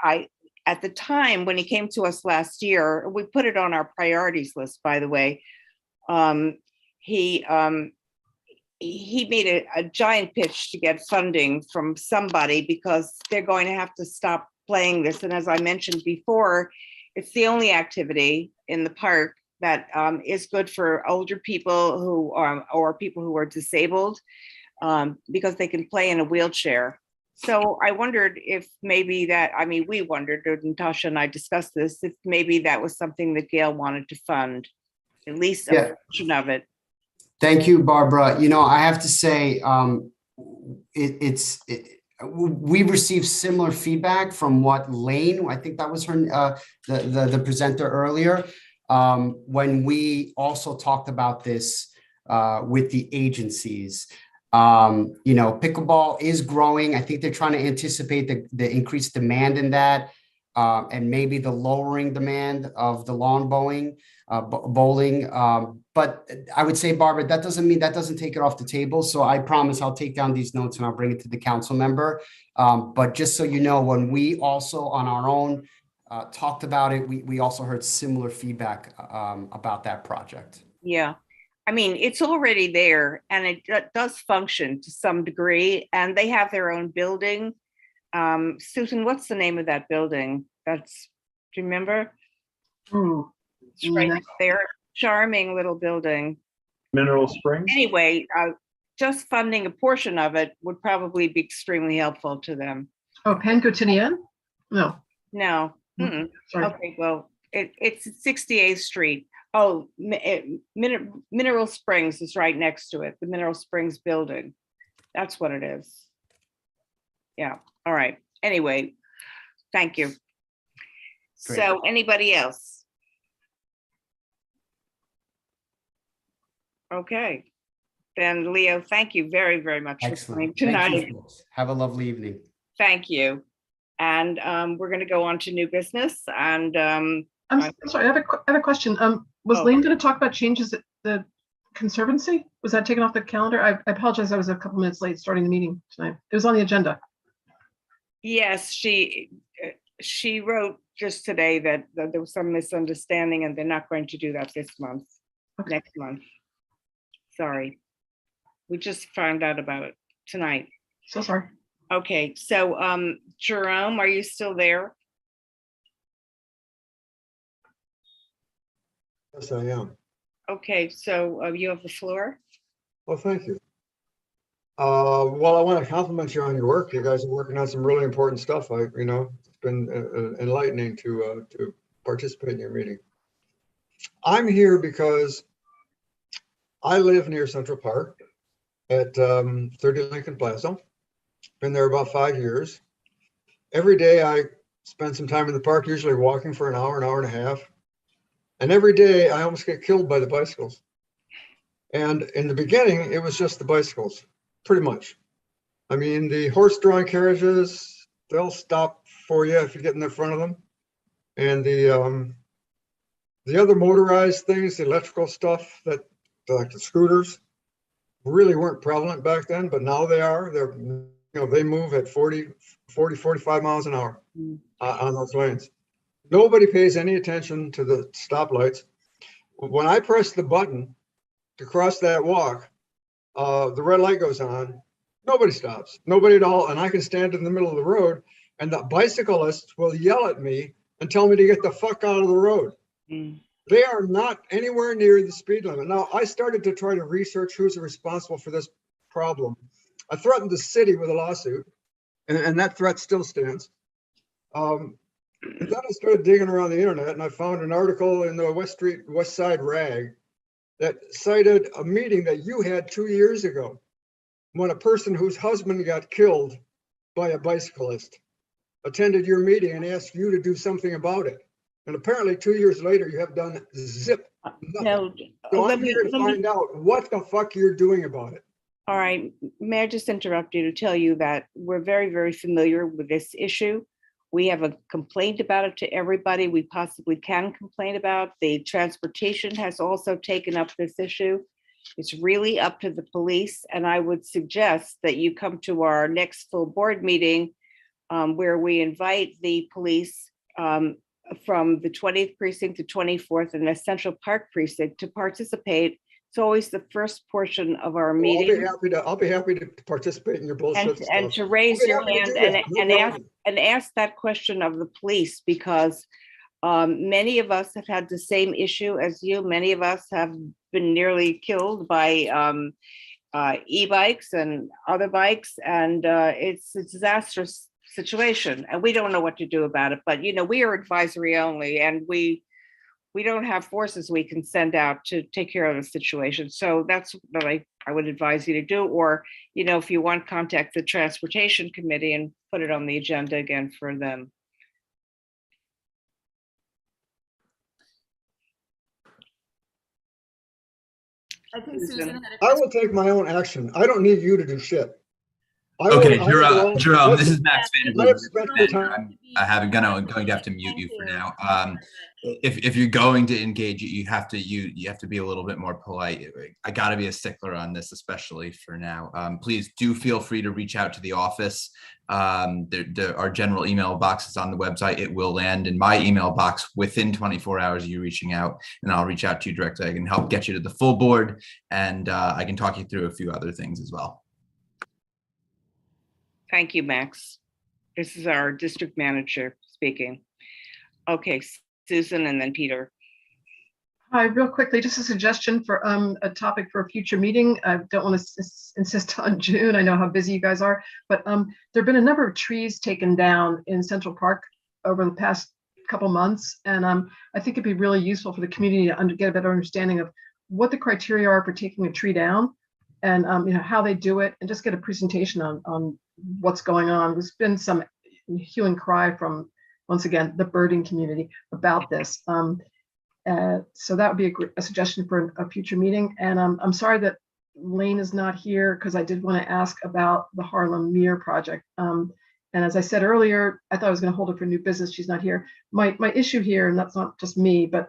At the time when he came to us last year, we put it on our priorities list, by the way. He made a giant pitch to get funding from somebody because they're going to have to stop playing this. And as I mentioned before, it's the only activity in the park that is good for older people who are, or people who are disabled, because they can play in a wheelchair. So I wondered if maybe we wondered, or Natasha and I discussed this, if maybe that was something that Gail wanted to fund, at least a portion of it. Thank you, Barbara. I have to say, we received similar feedback from what Lane, I think that was her, the presenter earlier, when we also talked about this with the agencies. Pickleball is growing. I think they're trying to anticipate the increased demand in that, and maybe the lowering demand of the lawn bowling. But I would say, Barbara, that doesn't take it off the table. So I promise I'll take down these notes and I'll bring it to the council member. But just so you know, when we also on our own talked about it, we also heard similar feedback about that project. Yeah. I mean, it's already there and it does function to some degree, and they have their own building. Susan, what's the name of that building? Do you remember? It's right there. Charming little building. Mineral Springs? Anyway, just funding a portion of it would probably be extremely helpful to them. Oh, Pan Coutinian? No. No. Mm, Mm-mm. sorry. Okay, well, it's 68th Street. Oh, Mineral Springs is right next to it, the Mineral Springs building. That's what it is. Yeah, all right. Anyway, thank you. Great. So anybody else? Okay. Then Leo, thank you very, very much for coming Excellent. Thank tonight. you, folks. Have a lovely evening. Thank you. And we're going to go on to new business. And I'm sorry, I have a question. Was Oh. Lane going to talk about changes at the Conservancy? Was that taken off the calendar? I apologize, I was a couple minutes late starting the meeting tonight. It was on the agenda. yes, she wrote just today that there was some misunderstanding and they're not going to do that this month, next month. Sorry. We just found out about it tonight. So sorry. Okay, so Jerome, are you still there? Yes, I am. Okay, so you have the floor. Well, thank you. Well, I want to compliment you on your work. You guys are working on some really important stuff. It's been enlightening to participate in your meeting. I'm here because I live near Central Park at 30 Lincoln Plaza. Been there about 5 years. Every day I spend some time in the park, usually walking for an hour and a half. And every day I almost get killed by the bicycles. And in the beginning, it was just the bicycles, pretty much. I mean, the horse-drawn carriages, they'll stop for you if you get in the front of them. And the other motorized things, the electrical stuff, that like the scooters, really weren't prevalent back then, but now they are. They move at 45 miles an hour on those lanes. Nobody pays any attention to the stoplights. When I press the button to cross that walk, the red light goes on. Nobody stops, nobody at all. And I can stand in the middle of the road and the bicyclists will yell at me and tell me to get the fuck out of the road. They are not anywhere near the speed limit. Now, I started to try to research who's responsible for this problem. I threatened the city with a lawsuit, and that threat still stands. And then I started digging around the internet, and I found an article in the West Side Rag that cited a meeting that you had 2 years ago when a person whose husband got killed by a bicyclist attended your meeting and asked you to do something about it. And apparently 2 years later, you have done zip. No, So I'm here to find out what the fuck you're doing about it. All right, may I just interrupt you to tell you that we're very, very familiar with this issue. We have a complaint about it to everybody we possibly can complain about. The transportation has also taken up this issue. It's really up to the police, and I would suggest that you come to our next full board meeting where we invite the police from the 20th precinct to 24th and the Central Park precinct to participate. It's always the first portion of our meeting. I'll be happy to participate in your bullshit stuff. And to raise your hand and ask that question of the police, because many of us have had the same issue as you. Many of us have been nearly killed by e-bikes and other bikes, and it's a disastrous situation, and we don't know what to do about it. But we are advisory only, and we don't have forces we can send out to take care of the situation. So that's what I would advise you to do. Or, if you want, contact the Transportation Committee and put it on the agenda again for them. I think Susan had a I question. will take my own action. I don't need you to do shit. Okay, Jerome, this is Max Vanderbilt. I have going to have to mute you for now. If you're going to engage it, you have to be a little bit more polite. I got to be a stickler on this, especially for now. Please do feel free to reach out to the office. Our general email box is on the website. It will land in my email box within 24 hours of you reaching out, and I'll reach out to you directly. I can help get you to the full board, and I can talk you through a few other things as well. Thank you, Max. This is our district manager speaking. Okay, Susan and then Peter. Hi, real quickly, just a suggestion for a topic for a future meeting. I don't want to insist on June. I know how busy you guys are, but there have been a number of trees taken down in Central Park over the past couple months. And I think it'd be really useful for the community to get a better understanding of what the criteria are for taking a tree down and how they do it, and just get a presentation on what's going on. There's been some hue and cry from, once again, the birding community about this. So that would be a suggestion for a future meeting. And I'm sorry that Lane is not here, because I did want to ask about the Harlem Mere project. And as I said earlier, I thought I was going to hold it for new business. She's not here. My issue here, and that's not just me, but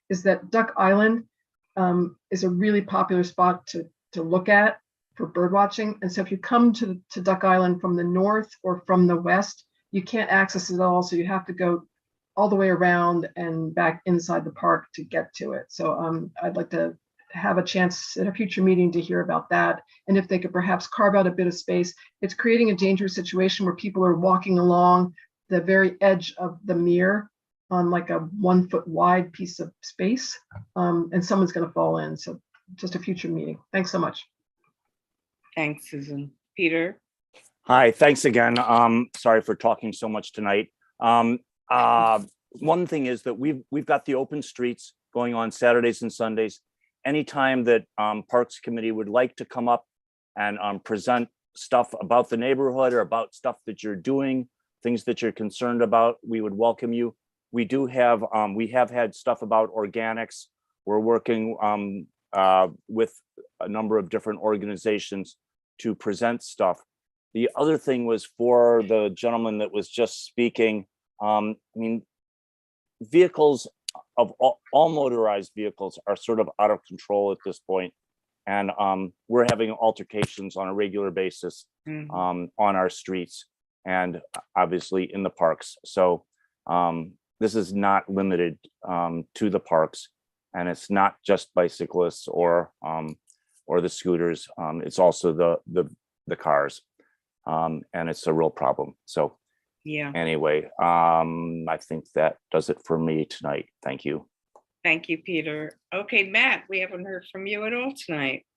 is that Duck Island is a really popular spot to look at for bird watching. And so if you come to Duck Island from the north or from the west, you can't access it all. So you have to go all the way around and back inside the park to get to it. So I'd like to have a chance at a future meeting to hear about that. And if they could perhaps carve out a bit of space. It's creating a dangerous situation where people are walking along the very edge of the mere on like a 1 foot wide piece of space, and someone's going to fall in. So just a future meeting. Thanks so much. Thanks, Susan. Peter? Hi, thanks again. Sorry for talking so much tonight. One thing is that we've got the open streets going on Saturdays and Sundays. Anytime that Parks Committee would like to come up and present stuff about the neighborhood or about stuff that you're doing, things that you're concerned about, we would welcome you. We have had stuff about organics. We're working with a number of different organizations to present stuff. The other thing was for the gentleman that was just speaking. I mean, vehicles of all motorized vehicles are sort of out of control at this point. And we're having altercations on a regular basis on our streets and obviously in the parks. So this is not limited to the parks, and it's not just bicyclists or the scooters. It's also the cars, and it's a real problem. So yeah. Anyway, I think that does it for me tonight. Thank you. Thank you, Peter. Okay, Matt, we haven't heard from you at all tonight.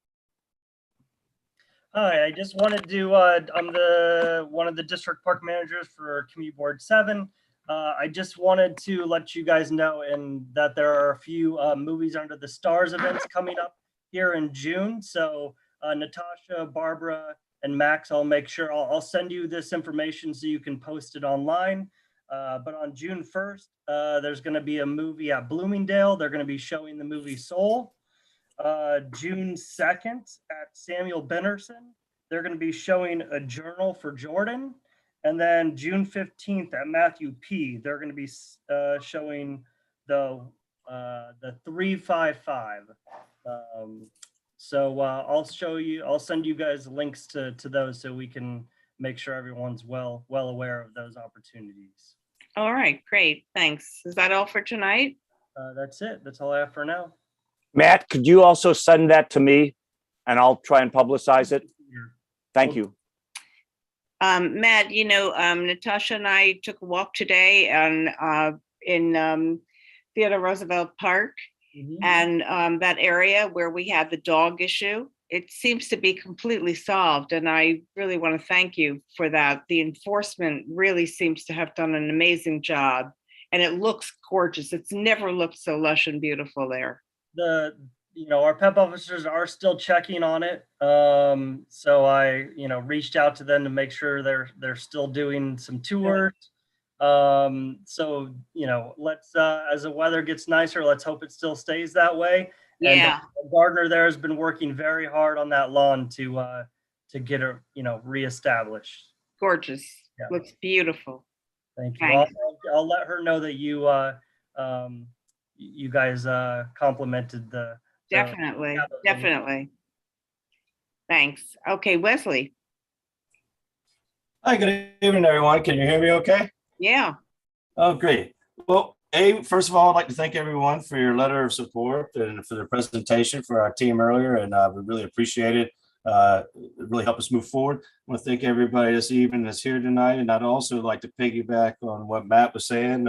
Hi, I just wanted to, I'm one of the district park managers for Community Board 7. I just wanted to let you guys know that there are a few Movies Under the Stars events coming up here in June. So Natasha, Barbara, and Max, I'll make sure I'll send you this information so you can post it online. But on June 1st, there's going to be a movie at Bloomingdale. They're going to be showing the movie Soul. June 2nd at Samuel Bennerson, they're going to be showing A Journal for Jordan. And then June 15th at Matthew P, they're going to be showing the 355. So I'll send you guys links to those so we can make sure everyone's well aware of those opportunities. All right, great, thanks. Is that all for tonight? That's it. That's all I have for now. Matt, could you also send that to me and I'll try and publicize it? Thank you. Matt, Natasha and I took a walk today in Theodore Roosevelt Park. And that area where we had the dog issue, it seems to be completely solved. And I really want to thank you for that. The enforcement really seems to have done an amazing job, and it looks gorgeous. It's never looked so lush and beautiful there. Our PEP officers are still checking on it. So I, reached out to them to make sure they're still doing some tours. So, let's, as the weather gets nicer, let's hope it still stays that way. Yeah. And Gardner there has been working very hard on that lawn to get it, reestablished. Gorgeous. Yeah. Looks beautiful. Thank you. I'll let her know that you guys complimented the. Definitely. Thanks. Okay, Wesley. Hi, good evening, everyone. Can you hear me okay? Yeah. Oh, great. Well, first of all, I'd like to thank everyone for your letter of support and for the presentation for our team earlier, and we really appreciate it. It really helped us move forward. I want to thank everybody this evening that's here tonight, and I'd also like to piggyback on what Matt was saying,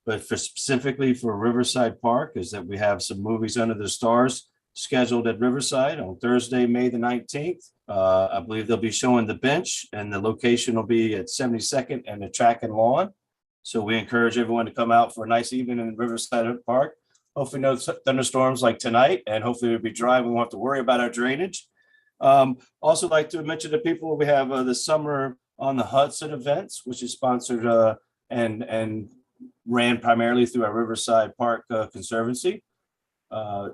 but specifically for Riverside Park, is that we have some Movies Under the Stars scheduled at Riverside on Thursday, May the 19th. I believe they'll be showing The Bench, and the location will be at 72nd and the Track and Lawn. So we encourage everyone to come out for a nice evening in Riverside Park. Hopefully no thunderstorms like tonight, and hopefully it'll be dry. We won't have to worry about our drainage. Also like to mention to people, we have the Summer on the Hudson events, which is sponsored and ran primarily through our Riverside Park Conservancy.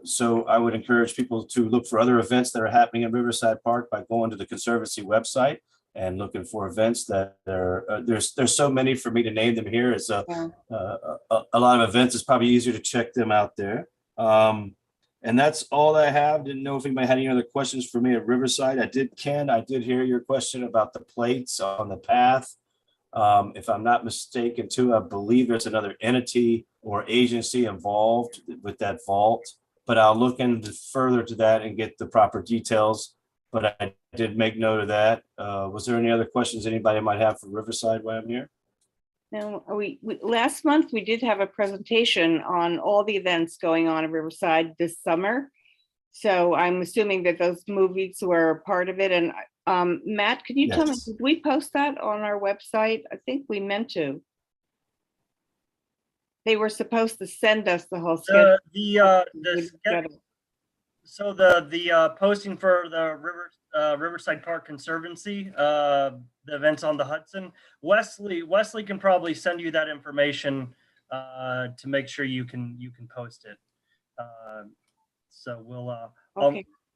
So I would encourage people to look for other events that are happening in Riverside Park by going to the Conservancy website and looking for events that are, there's so many for me to name them here. It's a lot of events. It's probably easier to check them out there. And that's all I have. Didn't know if anybody had any other questions for me at Riverside. Ken, I did hear your question about the plates on the path. If I'm not mistaken too, I believe there's another entity or agency involved with that vault, but I'll look into further to that and get the proper details. But I did make note of that. Was there any other questions anybody might have for Riverside while I'm here? Now, last month, we did have a presentation on all the events going on in Riverside this summer. So I'm assuming that those movies were a part of it. And Matt, can you tell me, did we post that on our website? I think we meant to. They were supposed to send us the whole schedule. So the posting for the Riverside Park Conservancy, the events on the Hudson, Wesley can probably send you that information to make sure you can post it. So we'll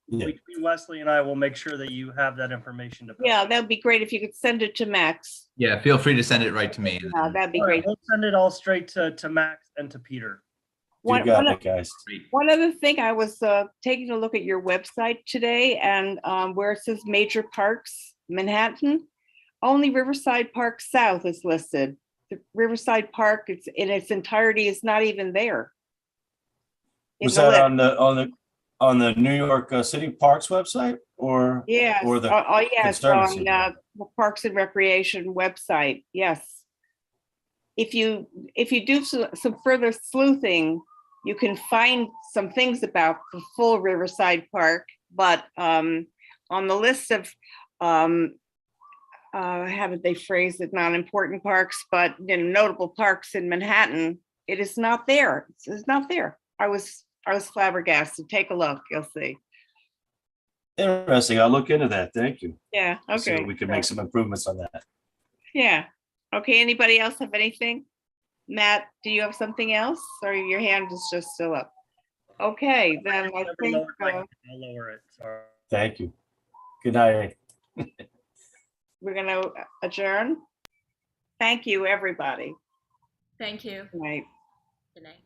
between Wesley and I will make sure that you have that information to post. Yeah, that would be great if you could send it to Max. Yeah, feel free to send it right to me. Yeah, that'd be All right, great. we'll send it all straight to Max and to Peter. You got it, guys. One other thing, I was taking a look at your website today, and where it says major parks, Manhattan, only Riverside Park South is listed. The Riverside Park, it's in its entirety, is not even there. Was that on the New York City Parks website, or yes, or the yes, Conservancy? on the Parks and Recreation website. Yes, if you do some further sleuthing, you can find some things about the full Riverside Park, but on the list of, how did they phrase it, non-important parks, but notable parks in Manhattan, it is not there. It's not there. I was flabbergasted. Take a look, you'll see. Interesting. I'll look into that. Thank you. Yeah, okay. So we can make some improvements on that. Yeah. Okay, anybody else have anything? Matt, do you have something else, or your hand is just still up? Okay, then I think I'll lower it. Sorry. Thank you. Good night. We're gonna adjourn. Thank you, everybody. Thank you. Good night. Good night.